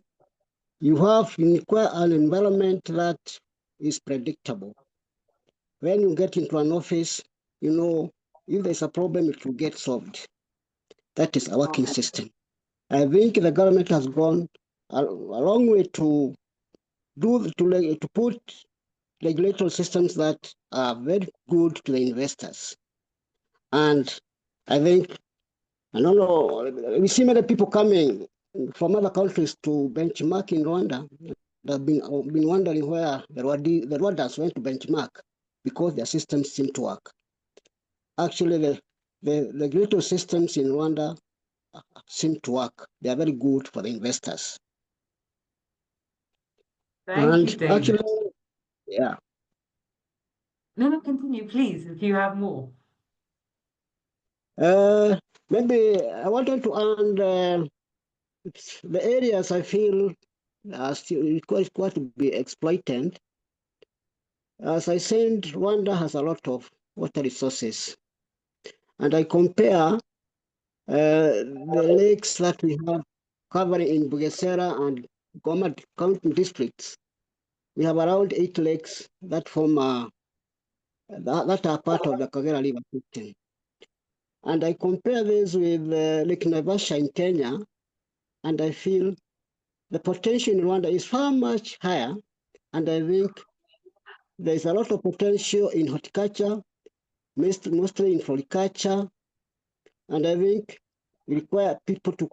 you have an environment that is predictable. When you get into an office, you know, if there's a problem, it will get solved. That is a working system. I think the government has gone a long way to put regulatory systems that are very good to the investors. And I think, I don't know, we see many people coming from other countries to benchmark in Rwanda. They've been wondering where the Rwandans went to benchmark because their systems seem to work. Actually, the regulatory systems in Rwanda seem to work. They are very good for the investors.
Thank you, David.
Actually, yeah.
No, continue, please, if you have more.
Maybe I wanted to add the areas I feel are still quite to be exploited. As I said, Rwanda has a lot of water resources. And I compare the lakes that we have covering in Bugesera and Goma county districts. We have around 8 lakes that form that are part of the Kagera River system. And I compare this with Lake Naivasha in Kenya, and I feel the potential in Rwanda is far much higher. And I think there's a lot of potential in horticulture, mostly in floriculture. And I think we require people to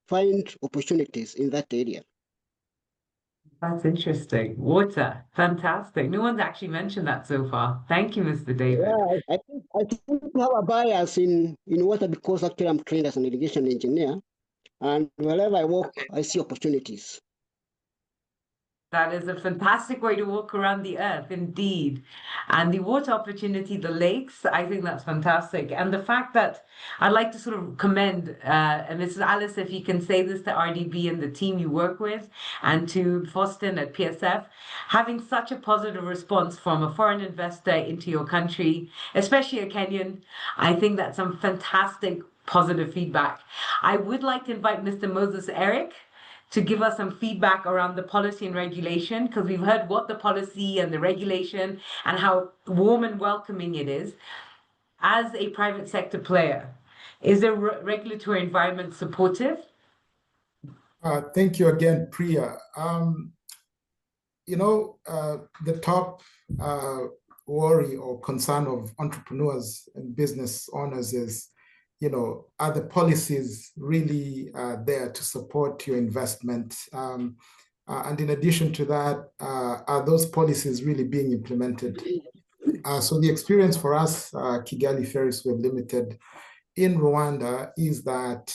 find opportunities in that area.
That's interesting. Water, fantastic. No one's actually mentioned that so far. Thank you, Mr. David.
Yeah, I think we have a bias in water because actually I'm trained as an irrigation engineer. And wherever I walk, I see opportunities.
That is a fantastic way to walk around the earth, indeed. And the water opportunity, the lakes, I think that's fantastic. And the fact that I'd like to sort of commend, and Mrs. Alice, if you can say this to RDB and the team you work with, and to Faustin at PSF, having such a positive response from a foreign investor into your country, especially a Kenyan, I think that's some fantastic positive feedback. I would like to invite Mr. Moses Eric to give us some feedback around the policy and regulation, because we've heard what the policy and the regulation and how warm and welcoming it is. As a private sector player, is the regulatory environment supportive?
Thank you again, Priya. The top worry or concern of entrepreneurs and business owners is, are the policies really there to support your investment? And in addition to that, are those policies really being implemented? So the experience for us, Kigali Ferris Wheel Limited in Rwanda, is that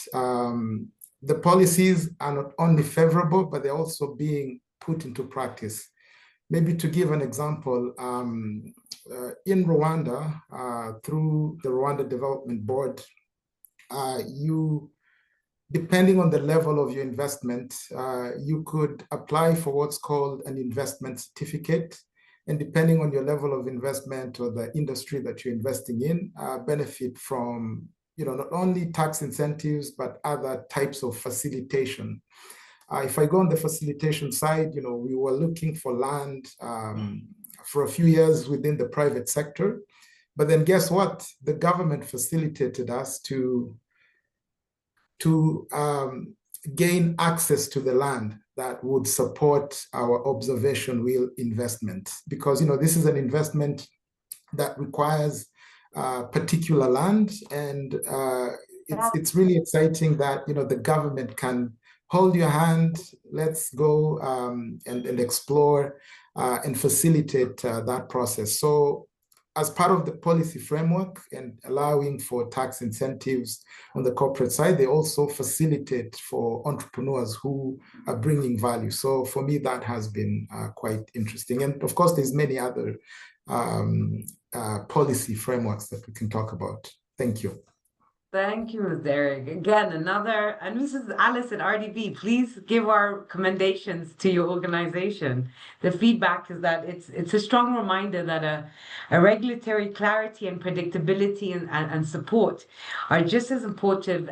the policies are not only favorable, but they're also being put into practice. Maybe to give an example, in Rwanda, through the Rwanda Development Board, depending on the level of your investment, you could apply for what's called an investment certificate. And depending on your level of investment or the industry that you're investing in, benefit from not only tax incentives, but other types of facilitation. If I go on the facilitation side, we were looking for land for a few years within the private sector. But then guess what? The government facilitated us to gain access to the land that would support our observation wheel investment, because this is an investment that requires particular land, and it's really exciting that the government can hold your hand. Let's go and explore and facilitate that process. So as part of the policy framework and allowing for tax incentives on the corporate side, they also facilitate for entrepreneurs who are bringing value. So for me, that has been quite interesting. And of course, there's many other policy frameworks that we can talk about. Thank you.
Thank you, Ms. Derek. Again, and this is Alice at RDB. Please give our commendations to your organization. The feedback is that it's a strong reminder that a regulatory clarity and predictability and support are just as important.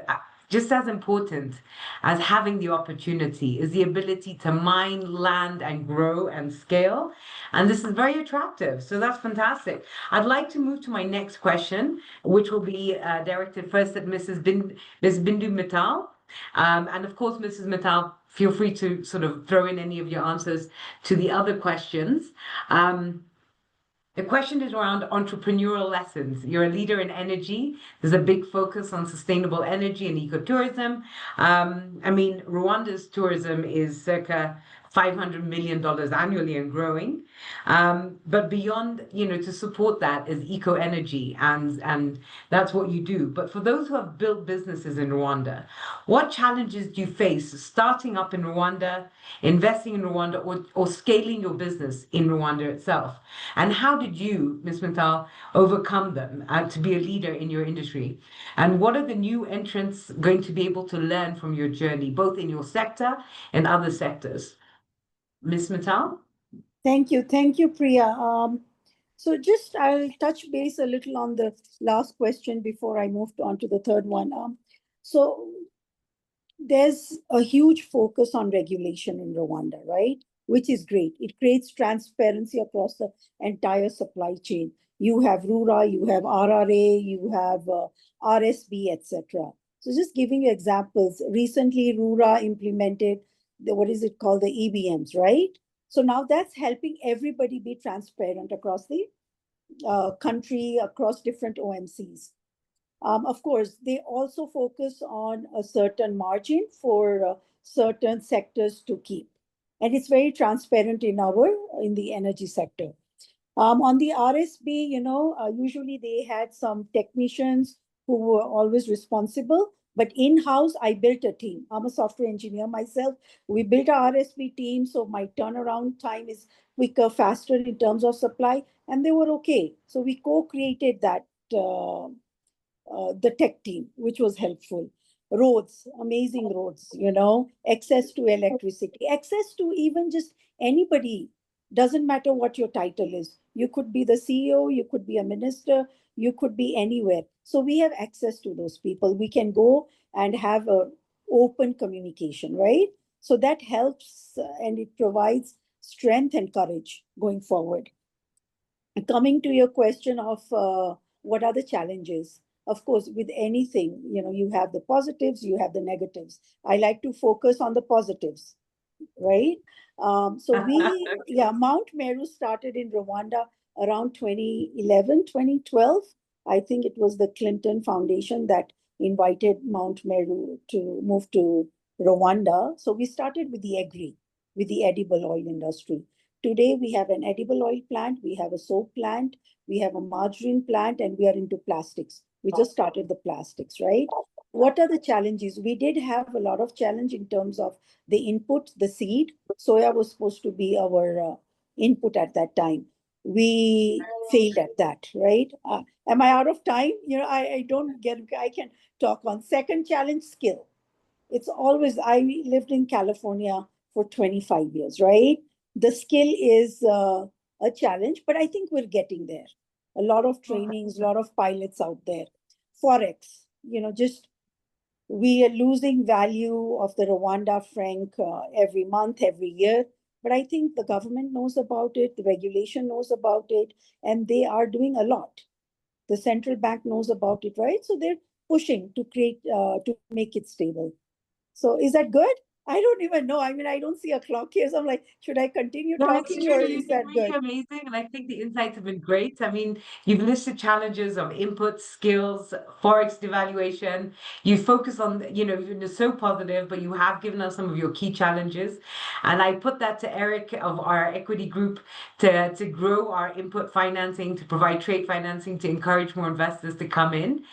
Just as important as having the opportunity is the ability to mine, land, and grow and scale. And this is very attractive. So that's fantastic. I'd like to move to my next question, which will be directed first at Ms. Bindu Mittal. And of course, Mrs. Mittal, feel free to sort of throw in any of your answers to the other questions. The question is around entrepreneurial lessons. You're a leader in energy. There's a big focus on sustainable energy and ecotourism. Rwanda's tourism is circa $500 million annually and growing. But beyond, to support that is eco energy, and that's what you do. But for those who have built businesses in Rwanda, what challenges do you face starting up in Rwanda, investing in Rwanda, or scaling your business in Rwanda itself? And how did you, Ms. Mittal, overcome them to be a leader in your industry? And what are the new entrants going to be able to learn from your journey, both in your sector and other sectors? Ms. Mittal?
Thank you, Priya. So I'll touch base a little on the last question before I move on to the third one. So there's a huge focus on regulation in Rwanda, right? Which is great. It creates transparency across the entire supply chain. You have RURA, you have RRA, you have RSB, etc. So just giving you examples, recently RURA implemented what is it called, the EBMs, right? So now that's helping everybody be transparent across the country, across different OMCs. Of course, they also focus on a certain margin for certain sectors to keep. And it's very transparent in the energy sector. On the RSB, usually they had some technicians who were always responsible. But in-house, I built a team. I'm a software engineer myself. We built our RSB team, so my turnaround time is quicker, faster in terms of supply, and they were okay. So we co-created that, the tech team, which was helpful. Roads, amazing roads, access to electricity, access to even just anybody. Doesn't matter what your title is. You could be the CEO, you could be a minister, you could be anywhere. So we have access to those people. We can go and have a open communication, right? So that helps and it provides strength and courage going forward. And coming to your question of what are the challenges? Of course, with anything, you have the positives, you have the negatives. I like to focus on the positives, right? Mount Meru started in Rwanda around 2011, 2012. I think it was the Clinton Foundation that invited Mount Meru to move to Rwanda. So we started with the agri, with the edible oil industry. Today, we have an edible oil plant, we have a soap plant, we have a margarine plant, and we are into plastics. We just started the plastics, right? What are the challenges? We did have a lot of challenge in terms of the input, the seed. Soya was supposed to be our input at that time. We failed at that, right? Am I out of time? I can talk on. Second challenge, skill. It's always, I lived in California for 25 years, right? The skill is a challenge, but I think we're getting there. A lot of trainings, a lot of pilots out there. Forex, we are losing value of the Rwanda franc every month, every year. But I think the government knows about it, the regulation knows about it, and they are doing a lot. The central bank knows about it, right? So they're pushing to create, to make it stable. So is that good? I don't even know. I mean, I don't see a clock here. So I'm like, should I continue
No, it's
talking or
truly,
is
it's
that
really
good?
amazing. And I think the insights have been great. I mean, you've listed challenges of input, skills, Forex devaluation. You focus on, you're so positive, but you have given us some of your key challenges. And I put that to Eric of our equity group to grow our input financing, to provide trade financing, to encourage more investors to come in.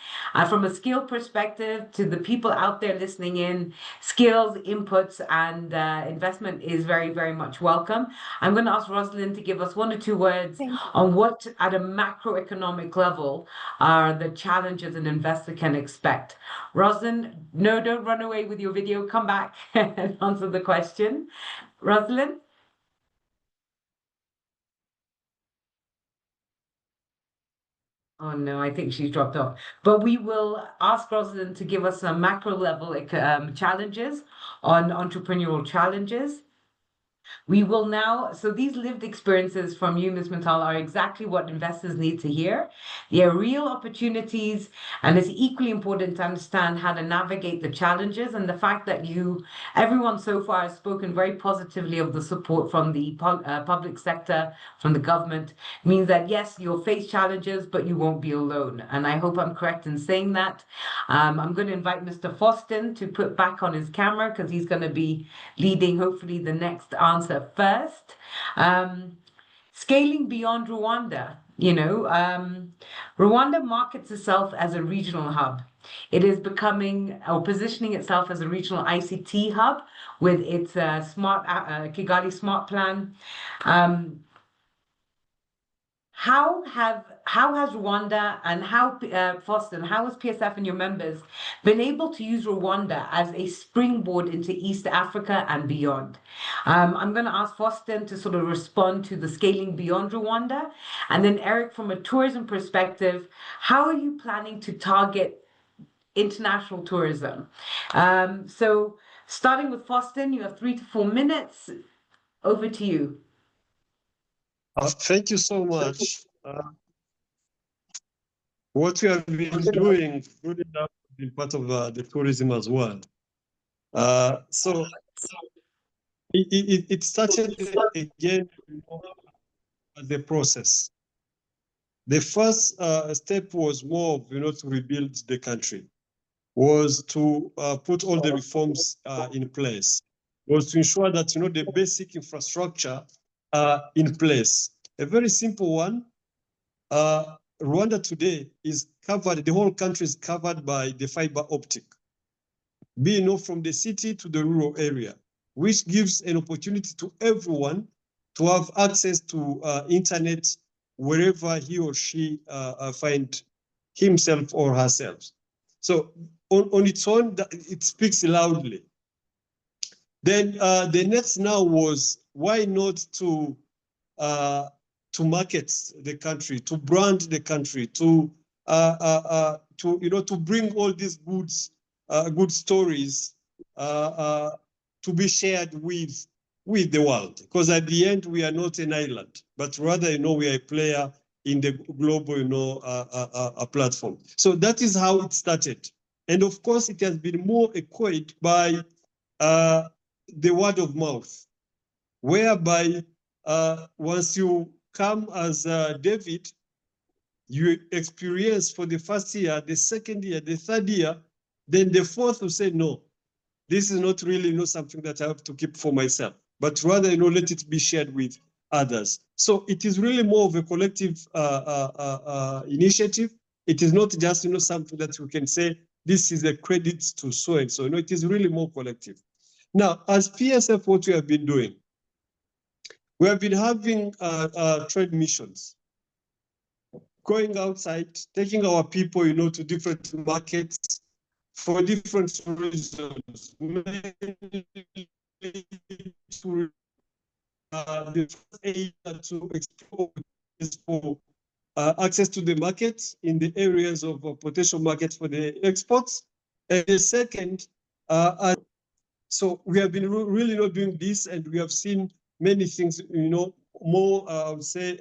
From a skill perspective, to the people out there listening in, skills, inputs, and investment is very, very much welcome. I'm going to ask Rosalind to give us 1 or 2 words on what, at a macroeconomic level, are the challenges an investor can expect. Rosalind, no, don't run away with your video. Come back and answer the question. Rosalind? Oh no, I think she's dropped off. But we will ask Rosalind to give us some macro level challenges on entrepreneurial challenges. We will now, so these lived experiences from you, Ms. Mittal, are exactly what investors need to hear. They are real opportunities, and it's equally important to understand how to navigate the challenges. And the fact that everyone so far has spoken very positively of the support from the public sector, from the government, means that yes, you'll face challenges, but you won't be alone. And I hope I'm correct in saying that. I'm going to invite Mr. Foston to put back on his camera because he's going to be leading, hopefully, the next answer first. Scaling beyond Rwanda. Rwanda markets itself as a regional hub. It is becoming or positioning itself as a regional ICT hub with its smart Kigali Smart Plan. How has Rwanda and Foston, how has PSF and your members been able to use Rwanda as a springboard into East Africa and beyond? I'm going to ask Foston to sort of respond to the scaling beyond Rwanda. And then Eric, from a tourism perspective, how are you planning to target international tourism? So starting with Foston, you have 3 to 4 minutes. Over to you.
Thank you so much. What we have been doing, good enough, been part of the tourism as well. So it started again as a process. The first step was more of, to rebuild the country, was to put all the reforms in place, was to ensure that, the basic infrastructure in place. A very simple one. Rwanda today is covered, the whole country is covered by the fiber optic, being from the city to the rural area, which gives an opportunity to everyone to have access to internet wherever he or she find himself or herself. So on its own, it speaks loudly. Then the next now was, why not to market the country, to brand the country, to bring all these good stories to be shared with the world. Because at the end, we are not an island, but rather, we are a player in the global, platform. So that is how it started. And of course, it has been more echoed by the word of mouth, whereby once you come as David, you experience for the first year, the second year, the third year, then the fourth will say, no, this is not really something that I have to keep for myself, but rather, let it be shared with others. So it is really more of a collective initiative. It is not just, something that we can say, this is a credit to so and so. No, it is really more collective. Now, as PSF, what we have been doing, we have been having trade missions, going outside, taking our people, to different markets for different reasons. The first area to explore is for access to the markets in the areas of potential markets for the exports. And the second, so we have been really not doing this, and we have seen many things, more, I would say,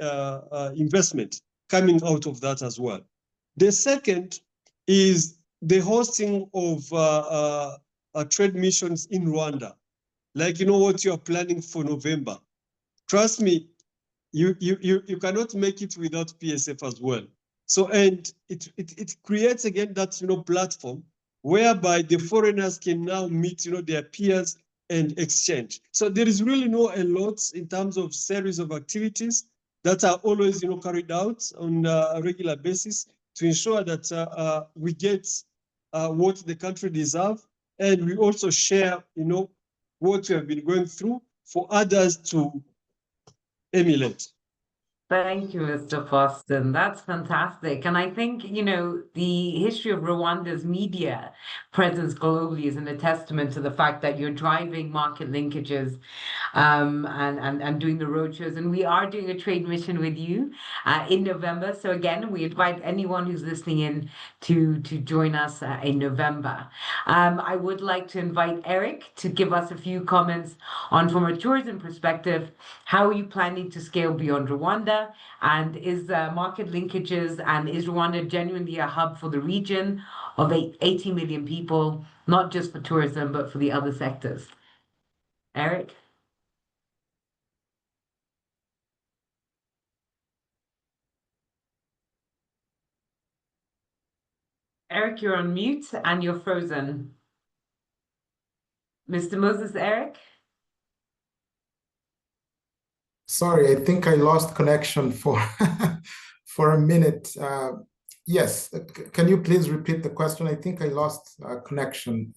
investment coming out of that as well. The second is the hosting of trade missions in Rwanda. like, you know, what you are planning for November. Trust me, you cannot make it without PSF as well. So, and it creates again that, you know, platform whereby the foreigners can now meet, you know, their peers and exchange. So there is really a lot in terms of series of activities that are always, you know, carried out on a regular basis to ensure that we get what the country deserves, and we also share, you know, what we have been going through for others to emulate.
Thank you, Mr. Foston. That's fantastic. And I think, you know, the history of Rwanda's media presence globally is a testament to the fact that you're driving market linkages and doing the roadshows. And we are doing a trade mission with you in November. So again, we invite anyone who's listening in to join us in November. I would like to invite Eric to give us a few comments on, from a tourism perspective, how are you planning to scale beyond Rwanda? And is market linkages, and is Rwanda genuinely a hub for the region of 80 million people, not just for tourism, but for the other sectors? Eric? Eric, you're on mute and you're frozen. Mr. Moses, Eric?
Sorry, I think I lost connection for for a minute. Yes, can you please repeat the question? I think I lost connection.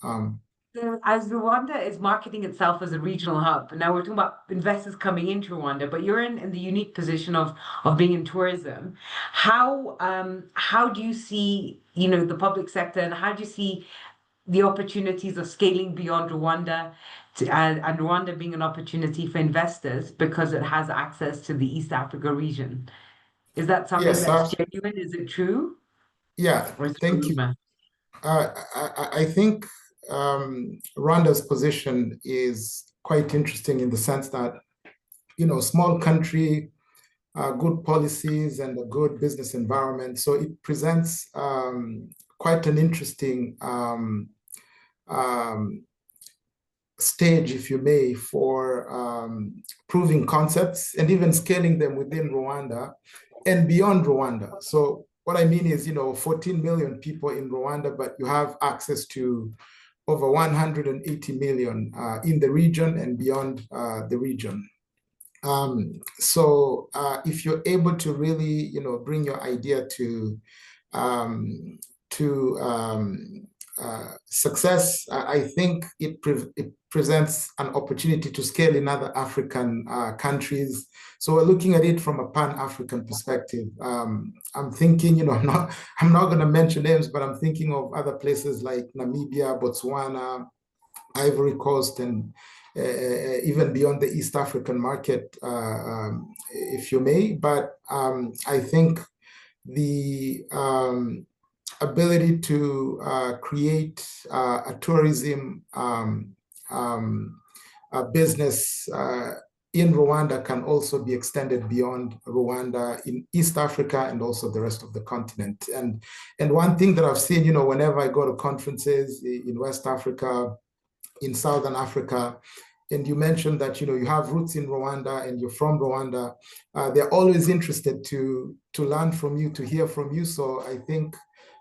As Rwanda is marketing itself as a regional hub, now we're talking about investors coming into Rwanda, but you're in the unique position of being in tourism. How do you see, you know, the public sector, and how do you see the opportunities of scaling beyond Rwanda, and Rwanda being an opportunity for investors because it has access to the East Africa region? Is that something
Yes,
that's genuine? Is it true?
yeah,
Or is it
thank you.
rumor?
I think Rwanda's position is quite interesting in the sense that, you know, small country, good policies and a good business environment. So it presents quite an interesting stage, if you may, for proving concepts and even scaling them within Rwanda and beyond Rwanda. So what I mean is, you know, 14 million people in Rwanda, but you have access to over 180 million in the region and beyond the region. So if you're able to really, you know, bring your idea to success, I think it presents an opportunity to scale in other African countries. So we're looking at it from a Pan-African perspective. I'm thinking, you know, I'm not going to mention names, but I'm thinking of other places like Namibia, Botswana, Ivory Coast, and even beyond the East African market, if you may. But I think the ability to create a tourism business in Rwanda can also be extended beyond Rwanda in East Africa and also the rest of the continent. And one thing that I've seen, you know, whenever I go to conferences in West Africa, in Southern Africa, and you mentioned that, you know, you have roots in Rwanda and you're from Rwanda, they're always interested to learn from you, to hear from you. So I think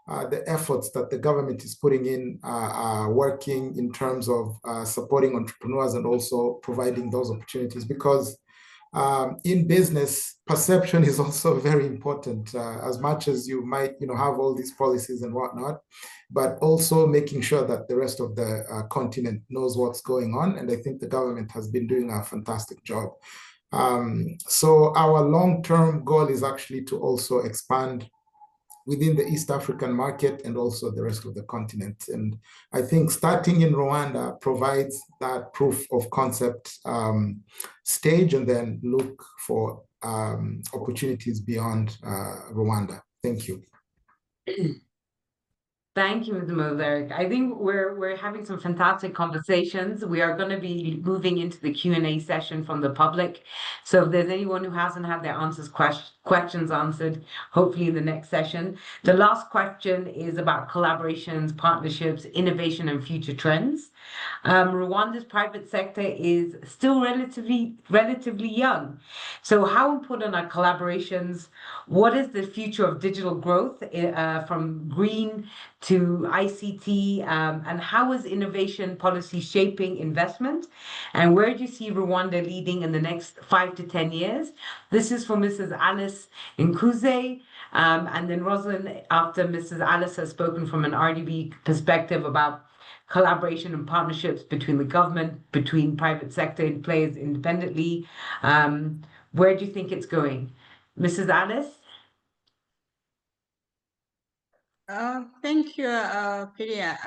the efforts that the government is putting in are working in terms of supporting entrepreneurs and also providing those opportunities, because in business, perception is also very important, as much as you might, you know, have all these policies and whatnot, but also making sure that the rest of the continent knows what's going on. And I think the government has been doing a fantastic job. So our long-term goal is actually to also expand within the East African market and also the rest of the continent. And I think starting in Rwanda provides that proof of concept stage, and then look for opportunities beyond Rwanda. Thank you.
Thank you, Mr. Mozart. I think we're having some fantastic conversations. We are going to be moving into the Q&A session from the public. So if there's anyone who hasn't had their questions answered, hopefully in the next session. The last question is about collaborations, partnerships, innovation, and future trends. Rwanda's private sector is still relatively young. So how important are collaborations? What is the future of digital growth from green to ICT? And how is innovation policy shaping investment? And where do you see Rwanda leading in the next 5 to 10 years? This is for Mrs. Alice Nkuze. And then Rosalind, after Mrs. Alice has spoken from an RDB perspective about collaboration and partnerships between the government, between private sector and players independently. Where do you think it's going? Mrs. Alice?
Thank you, Priya.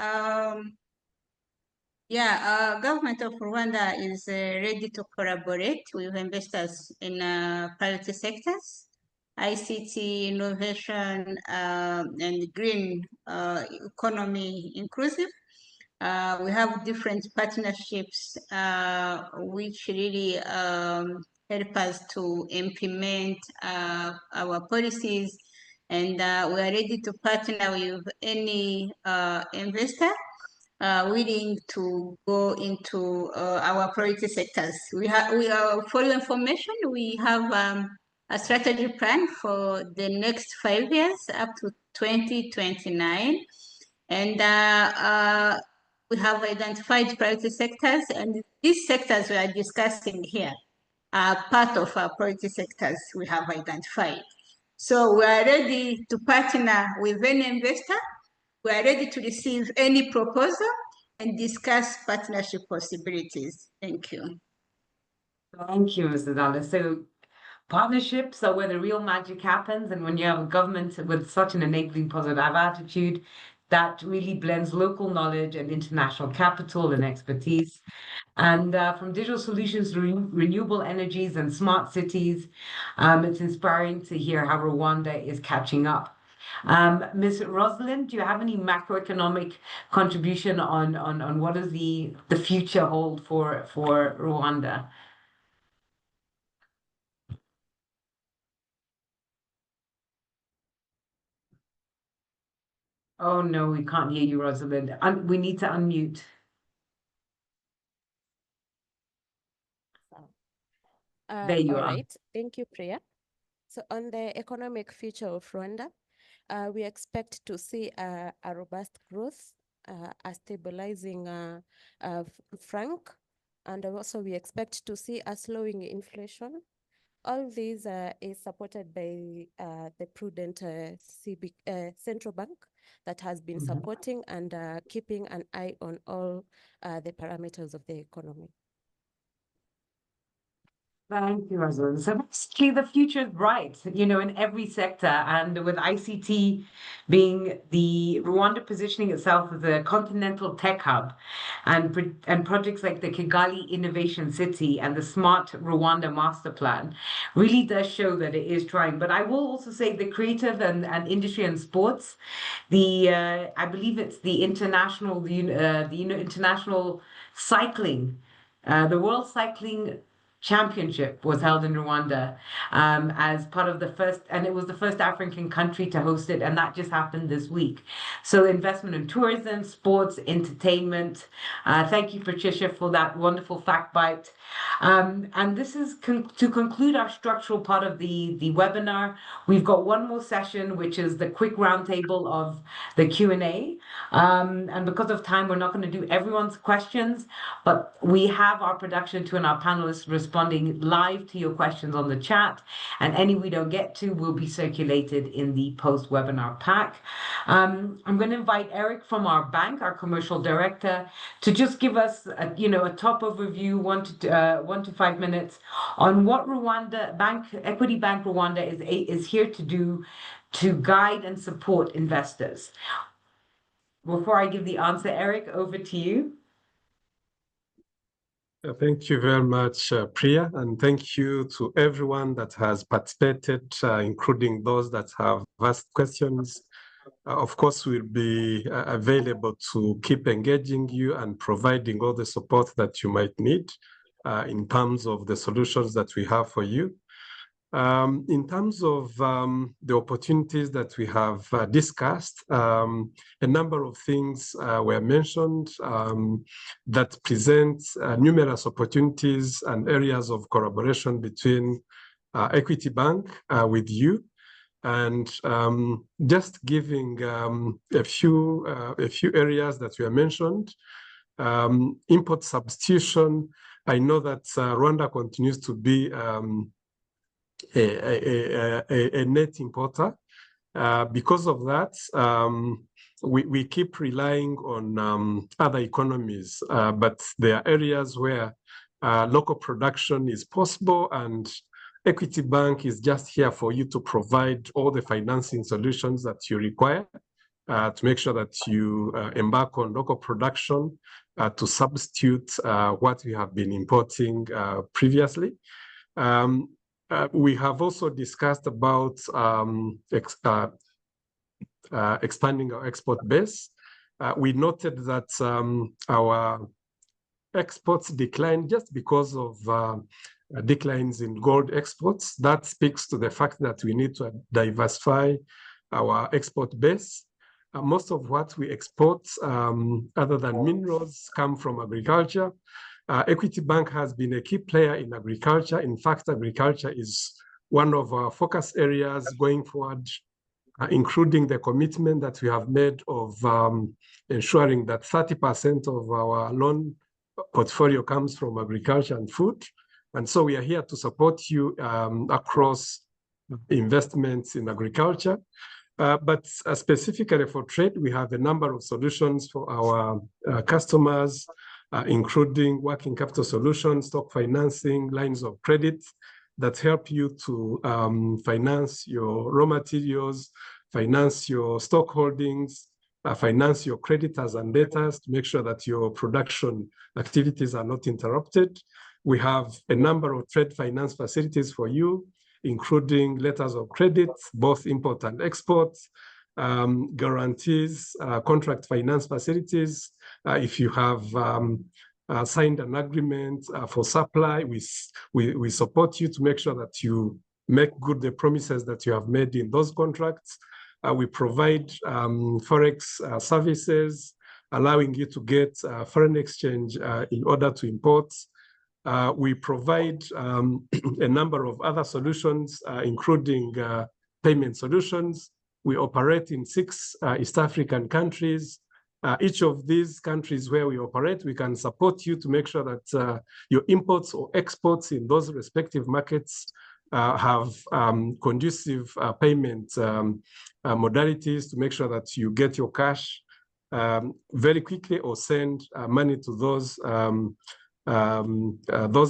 Government of Rwanda is ready to collaborate with investors in private sectors, ICT, innovation, and green economy inclusive. We have different partnerships which really help us to implement our policies, and we are ready to partner with any investor willing to go into our priority sectors. For your information, we have a strategy plan for the next 5 years up to 2029. And we have identified priority sectors, and these sectors we are discussing here are part of our priority sectors we have identified. So we are ready to partner with any investor. We are ready to receive any proposal and discuss partnership possibilities. Thank you.
Thank you, Mrs. Alice. So partnerships are where the real magic happens, and when you have a government with such an enabling positive attitude that really blends local knowledge and international capital and expertise. And from digital solutions to renewable energies and smart cities, it's inspiring to hear how Rwanda is catching up. Ms. Rosalind, do you have any macroeconomic contribution on what does the future hold for Rwanda? Oh no, we can't hear you, Rosalind. We need to unmute. There you
All
are.
right. Thank you, Priya. So on the economic future of Rwanda, we expect to see a robust growth, a stabilizing franc, and also we expect to see a slowing inflation. All these is supported by the prudent central bank that has been supporting and keeping an eye on all the parameters of the economy.
Thank you, Rosalind. So basically, the future is bright, in every sector. And with ICT being the Rwanda positioning itself as a continental tech hub, and projects like the Kigali Innovation City and the Smart Rwanda Master Plan really does show that it is trying. But I will also say the creative and industry and sports, I believe it's the international cycling, the World Cycling Championship was held in Rwanda as part of the first, and it was the first African country to host it, and that just happened this week. So investment in tourism, sports, entertainment. Thank you, Patricia, for that wonderful fact bite. And this is to conclude our structural part of the webinar. We've got one more session, which is the quick roundtable of the Q&A. And because of time, we're not going to do everyone's questions, but we have our production to and our panelists responding live to your questions on the chat, and any we don't get to will be circulated in the post-webinar pack. I'm going to invite Eric from our bank, our commercial director, to just give us a top overview, 1 to 5 minutes, on what Equity Bank Rwanda is here to do to guide and support investors. Before I give the answer, Eric, over to you.
Thank you very much, Priya, and thank you to everyone that has participated, including those that have asked questions. Of course, we'll be available to keep engaging you and providing all the support that you might need in terms of the solutions that we have for you. In terms of the opportunities that we have discussed, a number of things were mentioned that present numerous opportunities and areas of collaboration between Equity Bank with you. And just giving a few areas that were mentioned. Import substitution. I know that Rwanda continues to be a net importer. Because of that, we keep relying on other economies, but there are areas where local production is possible, and Equity Bank is just here for you to provide all the financing solutions that you require to make sure that you embark on local production to substitute what we have been importing previously. We have also discussed about expanding our export base. We noted that our exports declined just because of declines in gold exports. That speaks to the fact that we need to diversify our export base. Most of what we export, other than minerals, come from agriculture. Equity Bank has been a key player in agriculture. In fact, agriculture is one of our focus areas going forward, including the commitment that we have made of ensuring that 30% of our loan portfolio comes from agriculture and food. And so we are here to support you across investments in agriculture. But specifically for trade, we have a number of solutions for our customers, including working capital solutions, stock financing, lines of credit that help you to finance your raw materials, finance your stock holdings, finance your creditors and debtors to make sure that your production activities are not interrupted. We have a number of trade finance facilities for you, including letters of credit, both import and export, guarantees, contract finance facilities. If you have signed an agreement for supply, we support you to make sure that you make good the promises that you have made in those contracts. We provide Forex services, allowing you to get foreign exchange in order to import. We provide a number of other solutions, including payment solutions. We operate in 6 East African countries. Each of these countries where we operate, we can support you to make sure that your imports or exports in those respective markets have conducive payment modalities to make sure that you get your cash very quickly or send money to those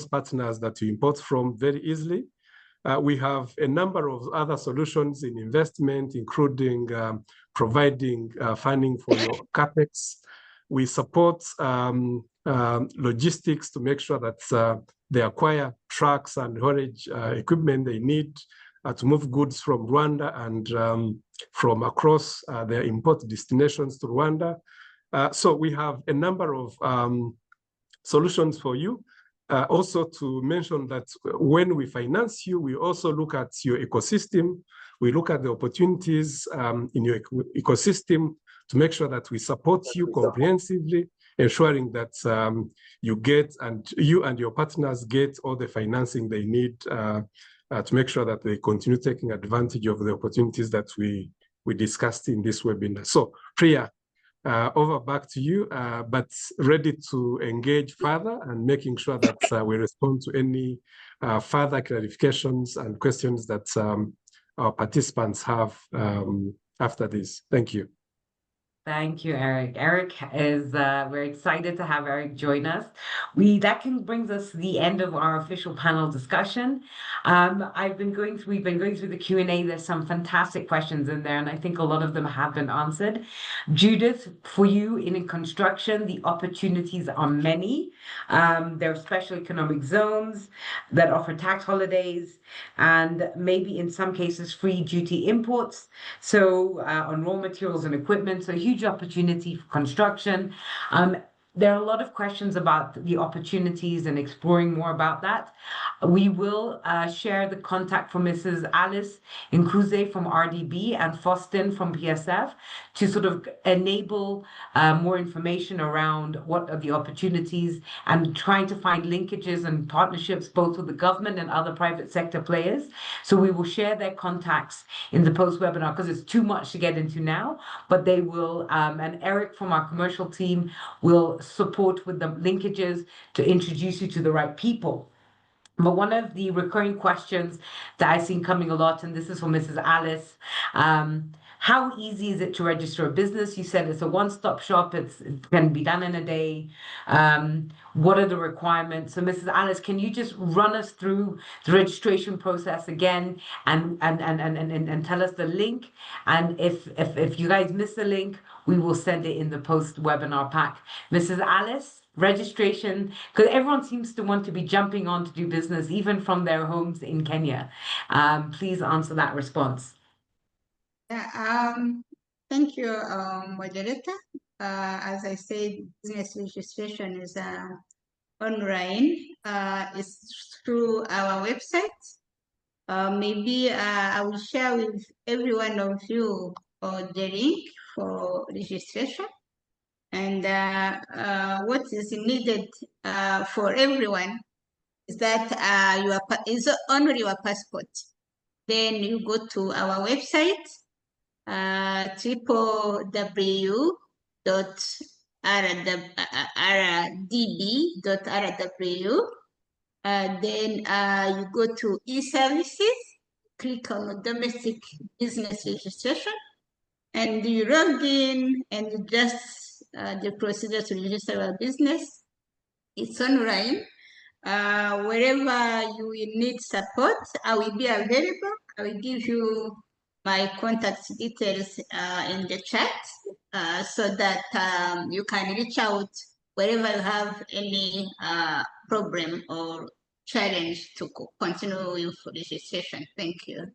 partners that you import from very easily. We have a number of other solutions in investment, including providing funding for your CapEx. We support logistics to make sure that they acquire trucks and haulage equipment they need to move goods from Rwanda and from across their import destinations to Rwanda. So we have a number of solutions for you. Also to mention that when we finance you, we also look at your ecosystem. We look at the opportunities in your ecosystem to make sure that we support you comprehensively, ensuring that you and your partners get all the financing they need to make sure that they continue taking advantage of the opportunities that we discussed in this webinar. So Priya, over back to you, but ready to engage further and making sure that we respond to any further clarifications and questions that our participants have after this. Thank you.
Thank you, Eric. Eric is, we're excited to have Eric join us. That brings us to the end of our official panel discussion. We've been going through the Q&A. There's some fantastic questions in there, and I think a lot of them have been answered. Judith, for you in construction, the opportunities are many. There are special economic zones that offer tax holidays and maybe in some cases free duty imports. So on raw materials and equipment, so huge opportunity for construction. there are a lot of questions about the opportunities and exploring more about that. We will share the contact from Mrs. Alice Nkuze from RDB and Fostin from PSF to sort of enable more information around what are the opportunities and trying to find linkages and partnerships both with the government and other private sector players. So we will share their contacts in the post webinar because it's too much to get into now, but they will, and Eric from our commercial team will support with the linkages to introduce you to the right people. But one of the recurring questions that I've seen coming a lot, and this is from Mrs. Alice, how easy is it to register a business? You said it's a one-stop shop. It can be done in a day. What are the requirements? So, Mrs. Alice, can you just run us through the registration process again and tell us the link? And if you guys miss the link, we will send it in the post-webinar pack. Mrs. Alice? Registration, because everyone seems to want to be jumping on to do business, even from their homes in Kenya. Please answer that response.
Yeah, thank you, moderator. As I said, business registration is online. It's through our website. Maybe I will share with every one of you the link for registration. And what is needed for everyone is that is only your passport. Then you go to our website, www.rdb.rw. Then you go to e-services, click on domestic business registration, and you log in and you just the procedure to register a business. It's online. Wherever you will need support, I will be available. I will give you my contact details in the chat so that you can reach out wherever you have any problem or challenge to continue with registration. Thank you.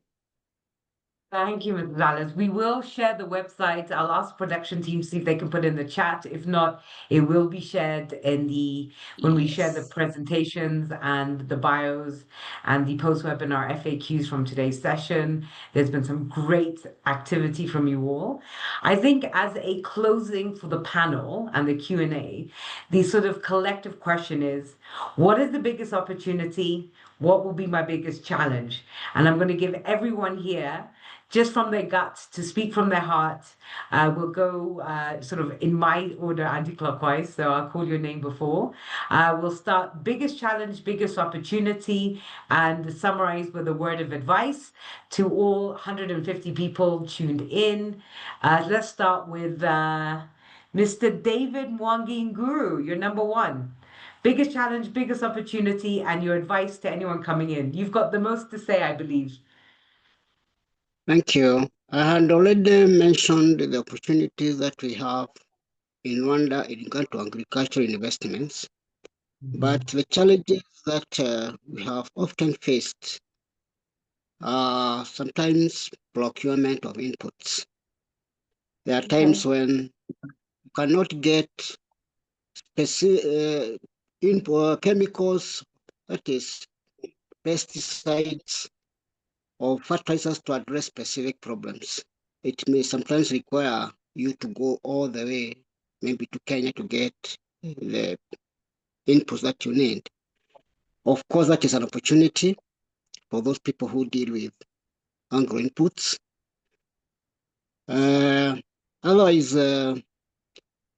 Thank you, Mrs. Alice. We will share the website. I'll ask production team see if they can put in the chat. If not, it will be shared in when we share the presentations and the bios and the post-webinar FAQs from today's session. There's been some great activity from you all. I think as a closing for the panel and the Q&A, the sort of collective question is, what is the biggest opportunity? What will be my biggest challenge? And I'm going to give everyone here just from their guts to speak from their heart. We'll go sort of in my order anti-clockwise, so I'll call your name before. We'll start biggest challenge, biggest opportunity, and summarize with a word of advice to all 150 people tuned in. Let's start with Mr. David Mwangi Nguru, you're number one. Biggest challenge, biggest opportunity, and your advice to anyone coming in. You've got the most to say, I believe.
Thank you. I had already mentioned the opportunities that we have in Rwanda in regard to agricultural investments, but the challenges that we have often faced are sometimes procurement of inputs. There are times when you cannot get chemicals, that is pesticides or fertilizers to address specific problems. It may sometimes require you to go all the way, maybe to Kenya, to get the inputs that you need. Of course, that is an opportunity for those people who deal with agro inputs. Otherwise,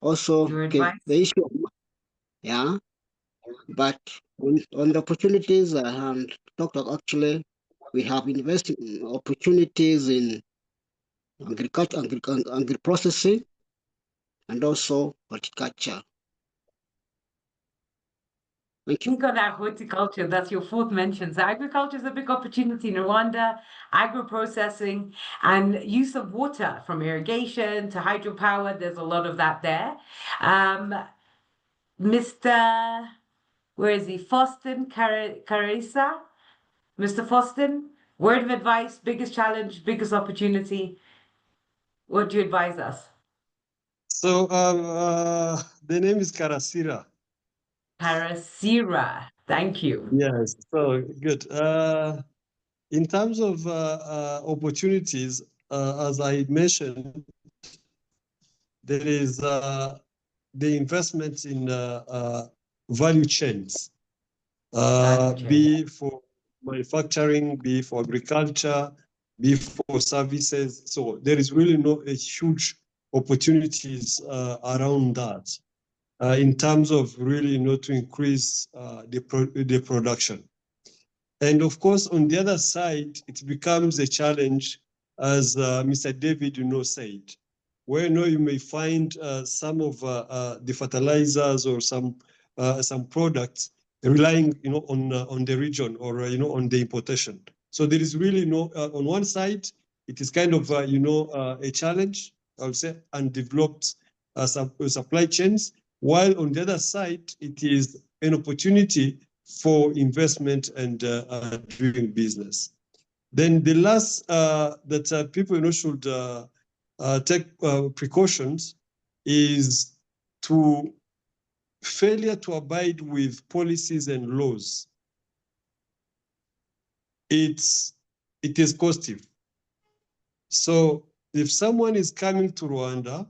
also the issue of, but on the opportunities and talked about, actually, we have investing opportunities in agriculture, agri-processing, and also horticulture. Thank you.
Think on that horticulture, that's your fourth mention. So agriculture is a big opportunity in Rwanda, agro-processing and use of water from irrigation to hydropower. There's a lot of that there. Mr. Where is he? Fostin Carissa? Mr. Fostin, word of advice, biggest challenge, biggest opportunity. What do you advise us?
So the name is Karasira.
Karasira. Thank you.
Yes, so good. In terms of opportunities, as I mentioned, there is the investment in value chains,
Value chain.
be for manufacturing, be for agriculture, be for services. So there is really a huge opportunities around that in terms of really to increase the production. And of course, on the other side, it becomes a challenge, as Mr. David, said, where you may find some of the fertilizers or some products relying, on the region or on the importation. So there is really on one side, it is kind of a challenge, I would say, undeveloped supply chains, while on the other side, it is an opportunity for investment and doing business. Then the last that people should take precautions is to failure to abide with policies and laws. It is costly. So if someone is coming to Rwanda,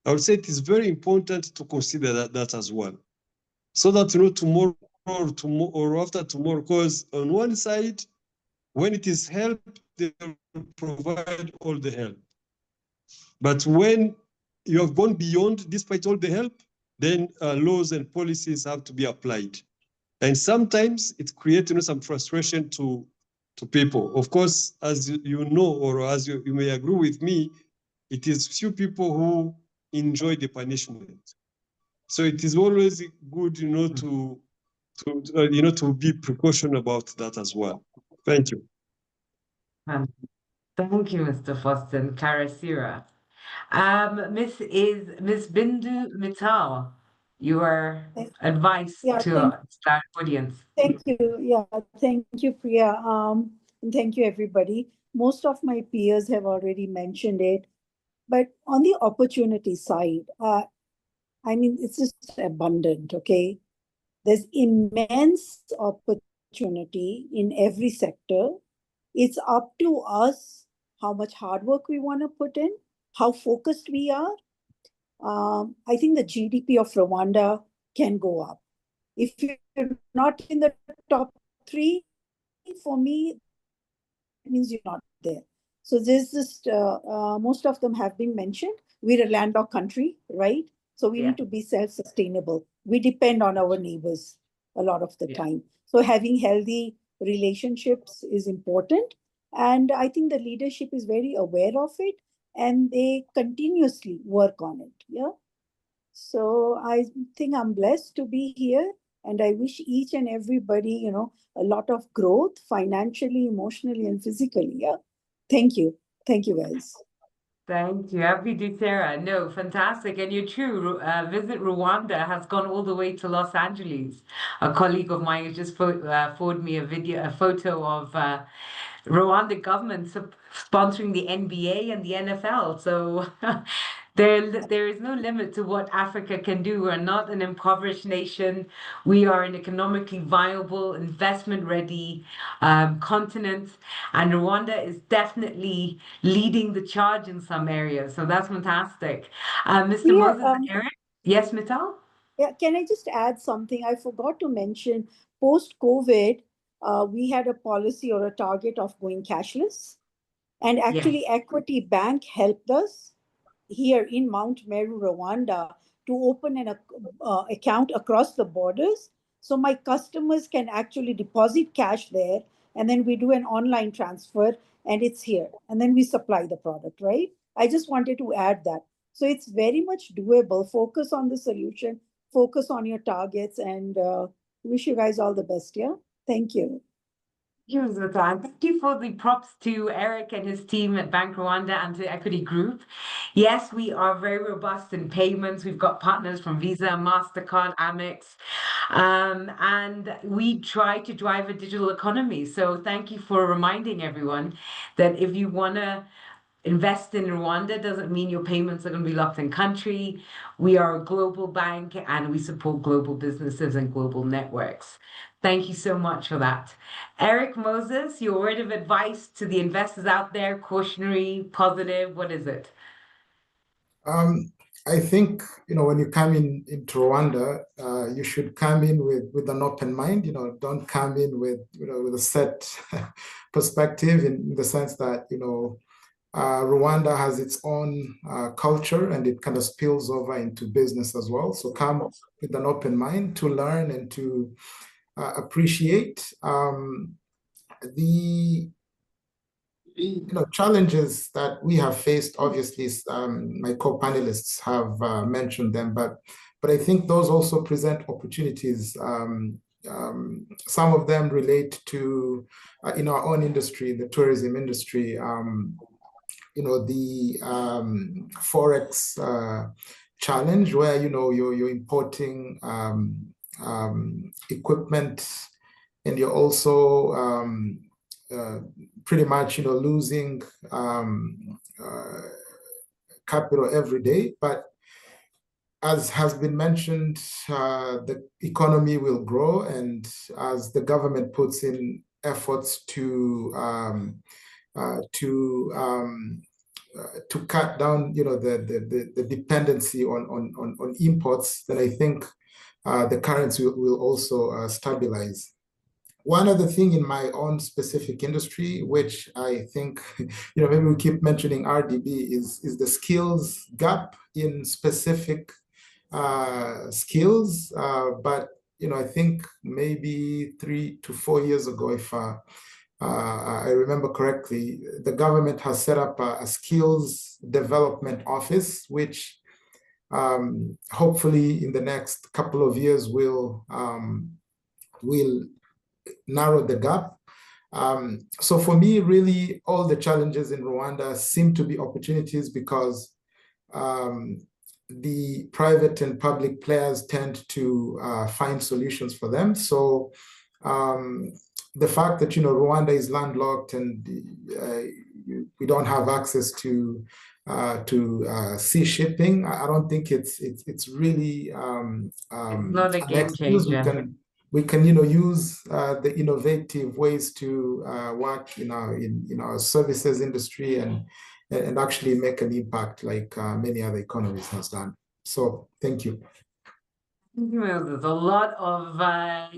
I would say it is very important to consider that as well, so that tomorrow or after tomorrow, because on one side, when it is help, they will provide all the help. But when you have gone beyond, despite all the help, then laws and policies have to be applied. And sometimes it creates some frustration to people. Of course, as you know, or as you may agree with me, it is few people who enjoy the punishment. So it is always good, to be precaution about that as well. Thank you.
Thank you, Mr. Foston. Karasira. Miss Bindu Mittal, your advice
Yeah,
to our audience.
thank you. Yeah, thank you, Priya. And thank you, everybody. Most of my peers have already mentioned it, but on the opportunity side, I mean, it's just abundant, okay? There's immense opportunity in every sector. It's up to us how much hard work we want to put in, how focused we are. I think the GDP of Rwanda can go up. If you're not in the top three, for me, it means you're not there. So there's this, most of them have been mentioned. We're a landlocked country, right? So we need to be self-sustainable. We depend on our neighbors a lot of the time. So having healthy relationships is important. And I think the leadership is very aware of it and they continuously work on it. Yeah. So I think I'm blessed to be here and I wish each and everybody, a lot of growth financially, emotionally, and physically. Yeah. Thank you. Thank you, guys.
Thank you. Happy to Sarah. No, fantastic. And you're true. Visit Rwanda has gone all the way to Los Angeles. A colleague of mine has just forwarded me a photo of Rwanda government sponsoring the NBA and the NFL. So there is no limit to what Africa can do. We're not an impoverished nation. We are an economically viable, investment-ready continent, and Rwanda is definitely leading the charge in some areas. So that's fantastic. Mr. Moses and Eric? Yes, Mital?
Yeah, can I just add something? I forgot to mention, post-COVID, we had a policy or a target of going cashless. And actually, Equity Bank helped us here in Mount Meru, Rwanda, to open an account across the borders. So my customers can actually deposit cash there, and then we do an online transfer, and it's here. And then we supply the product, right? I just wanted to add that. So it's very much doable. Focus on the solution, focus on your targets, and wish you guys all the best. Yeah. Thank you.
Thank you, Zlatan. Thank you for the props to Eric and his team at Bank Rwanda and to Equity Group. Yes, we are very robust in payments. We've got partners from Visa, MasterCard, Amex, and we try to drive a digital economy. So thank you for reminding everyone that if you want to invest in Rwanda doesn't mean your payments are going to be locked in country. We are a global bank and we support global businesses and global networks. Thank you so much for that. Eric Moses, your word of advice to the investors out there, cautionary, positive, what is it?
I think, when you come into Rwanda, you should come in with an open mind. Don't come in with a set perspective, in the sense that Rwanda has its own culture, and it kind of spills over into business as well. So come with an open mind to learn and to appreciate the challenges that we have faced. Obviously, my co-panelists have mentioned them, but I think those also present opportunities. Some of them relate to in our own industry, the tourism industry. The forex challenge, where you're importing equipment, and you're also pretty much losing capital every day. But as has been mentioned, the economy will grow, and as the government puts in efforts to cut down the dependency on imports, then I think the currency will also stabilize. One other thing in my own specific industry, which I think, maybe we keep mentioning RDB, is the skills gap in specific skills. But, I think maybe 3 to 4 years ago, if I remember correctly, the government has set up a skills development office, which hopefully in the next couple of years will narrow the gap. So for me, really, all the challenges in Rwanda seem to be opportunities, because the private and public players tend to find solutions for them. So the fact that Rwanda is landlocked, and we don't have access to sea shipping, I don't think it's really
not a game changer.
We can use the innovative ways to work in our services industry, and actually make an impact like many other economies has done. So thank you.
There's a lot of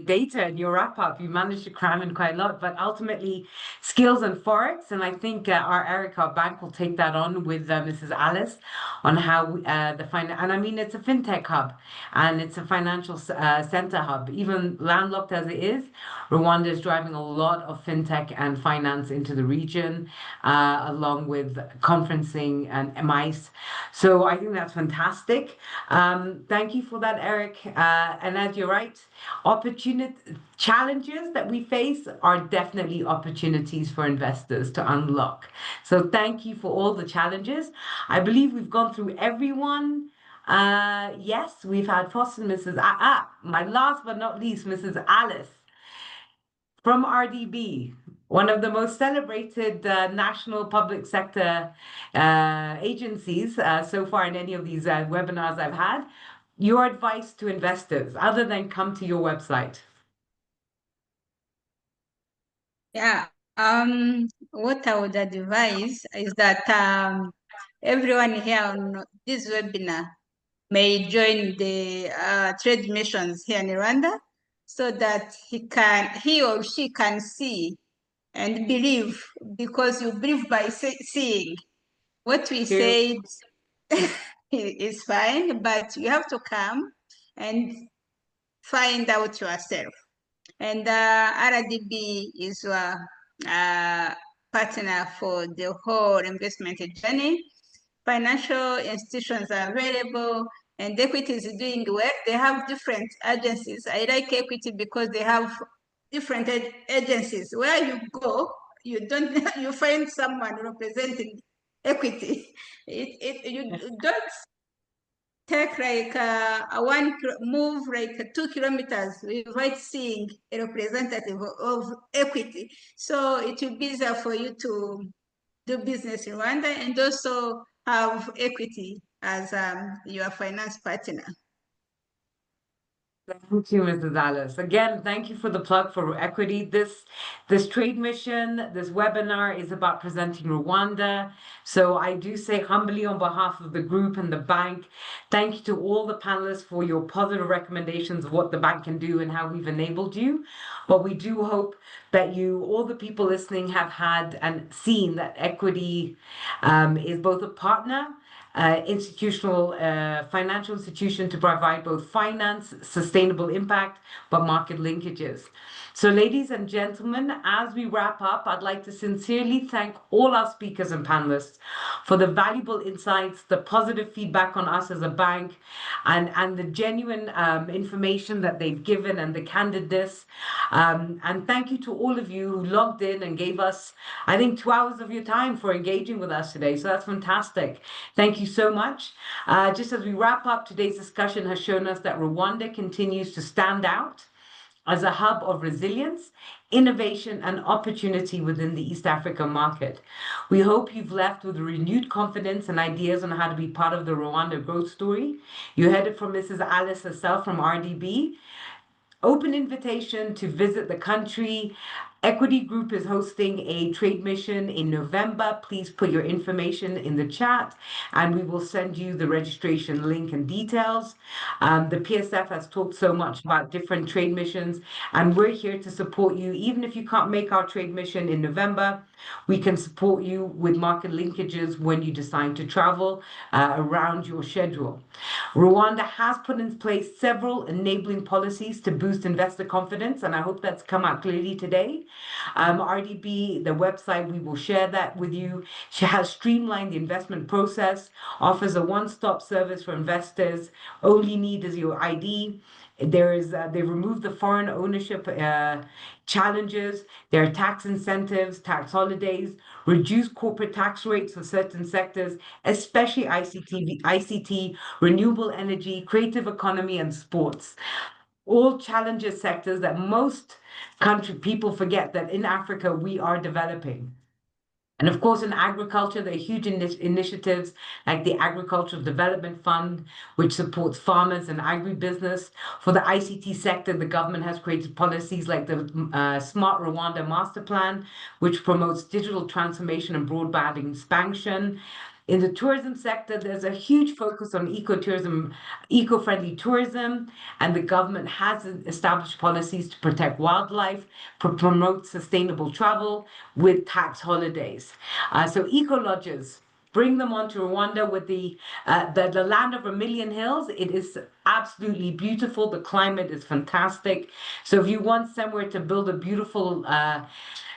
data in your wrap up. You managed to cram in quite a lot, but ultimately skills and forex. And I think our Erica Bank will take that on with Mrs. Alice on how and I mean, it's a fintech hub and it's a financial center hub. Even landlocked as it is, Rwanda is driving a lot of fintech and finance into the region, along with conferencing and MICE. So I think that's fantastic. Thank you for that, Eric. And as you're right, challenges that we face are definitely opportunities for investors to unlock. So thank you for all the challenges. I believe we've gone through everyone. Yes, we've had Foster, Mrs. My last but not least, Mrs. Alice from RDB, one of the most celebrated national public sector agencies so far in any of these webinars I've had. Your advice to investors, other than come to your website?
Yeah, what I would advise is that everyone here on this webinar may join the trade missions here in Rwanda, so that he or she can see and believe, because you believe by seeing. What we said is fine, but you have to come and find out yourself. And RDB is a partner for the whole investment journey. Financial institutions are available, and equity is doing well. They have different agencies. I like equity because they have different agencies. Where you go, you find someone representing equity. You don't take like move like 2 kilometers without seeing a representative of equity. So it will be easier for you to do business in Rwanda and also have Equity as your finance partner.
Thank you, Mrs. Alice. Again, thank you for the plug for equity. This trade mission, this webinar is about presenting Rwanda. So I do say humbly on behalf of the group and the bank, thank you to all the panelists for your positive recommendations of what the bank can do and how we've enabled you. But we do hope that you, all the people listening, have had and seen that equity is both a partner institutional financial institution to provide both finance, sustainable impact, but market linkages. So, ladies and gentlemen, as we wrap up, I'd like to sincerely thank all our speakers and panelists for the valuable insights, the positive feedback on us as a bank, and the genuine information that they've given and the candidness. And thank you to all of you who logged in and gave us, I think, 2 hours of your time for engaging with us today. So that's fantastic. Thank you so much. Just as we wrap up, today's discussion has shown us that Rwanda continues to stand out as a hub of resilience, innovation, and opportunity within the East African market. We hope you've left with renewed confidence and ideas on how to be part of the Rwanda growth story. You heard it from Mrs. Alice herself from RDB. Open invitation to visit the country. Equity Group is hosting a trade mission in November. Please put your information in the chat and we will send you the registration link and details. The PSF has talked so much about different trade missions and we're here to support you. Even if you can't make our trade mission in November, we can support you with market linkages when you decide to travel around your schedule. Rwanda has put in place several enabling policies to boost investor confidence, and I hope that's come out clearly today. RDB, the website, we will share that with you. She has streamlined the investment process, offers a one-stop service for investors. All you need is your ID. They removed the foreign ownership challenges. There are tax incentives, tax holidays, reduced corporate tax rates for certain sectors, especially ICT, renewable energy, creative economy, and sports. All challenges sectors that most country people forget that in Africa we are developing. And of course, in agriculture, there are huge initiatives like the Agricultural Development Fund, which supports farmers and agribusiness. For the ICT sector, the government has created policies like the Smart Rwanda Master Plan, which promotes digital transformation and broadband expansion. In the tourism sector, there's a huge focus on ecotourism, eco-friendly tourism, and the government has established policies to protect wildlife, promote sustainable travel with tax holidays. So eco-lodges, bring them onto Rwanda with the land of a million hills. It is absolutely beautiful. The climate is fantastic. So if you want somewhere to build a beautiful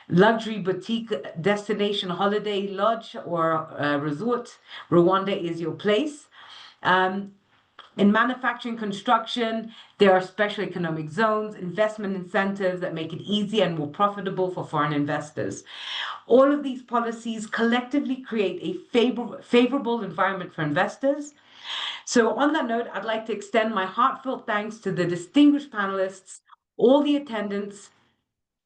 luxury boutique destination holiday lodge or resort, Rwanda is your place. In manufacturing construction, there are special economic zones, investment incentives that make it easier and more profitable for foreign investors. All of these policies collectively create a favorable environment for investors. So on that note, I'd like to extend my heartfelt thanks to the distinguished panelists, all the attendants,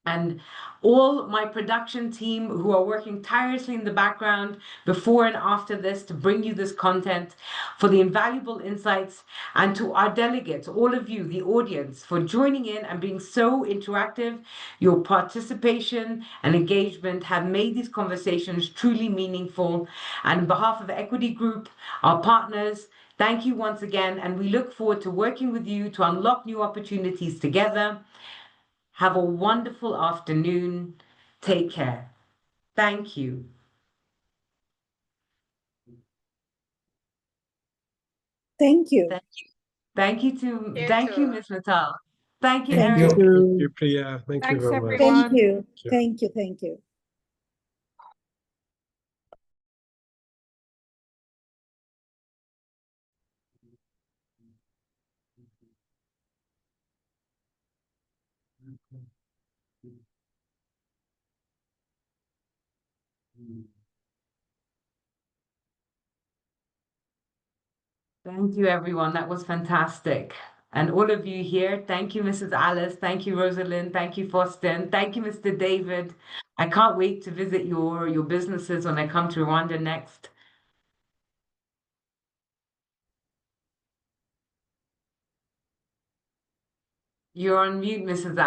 and all my production team who are working tirelessly in the background before and after this to bring you this content, for the invaluable insights, and to our delegates, all of you, the audience, for joining in and being so interactive. Your participation and engagement have made these conversations truly meaningful. And on behalf of Equity Group, our partners, thank you once again, and we look forward to working with you to unlock new opportunities together. Have a wonderful afternoon. Take care. Thank you.
Thank you.
Thank you, Ms. Natal. Thank you,
Thank
Eric.
you.
Thank you, Priya. Thank you
Thanks,
very much.
everyone.
Thank you. Thank you. Thank you.
Thank you, everyone. That was fantastic. And all of you here, thank you, Mrs. Alice. Thank you, Rosalind. Thank you, Faustin. Thank you, Mr. David. I can't wait to visit your businesses when I come to Rwanda next. You're on mute, Mrs.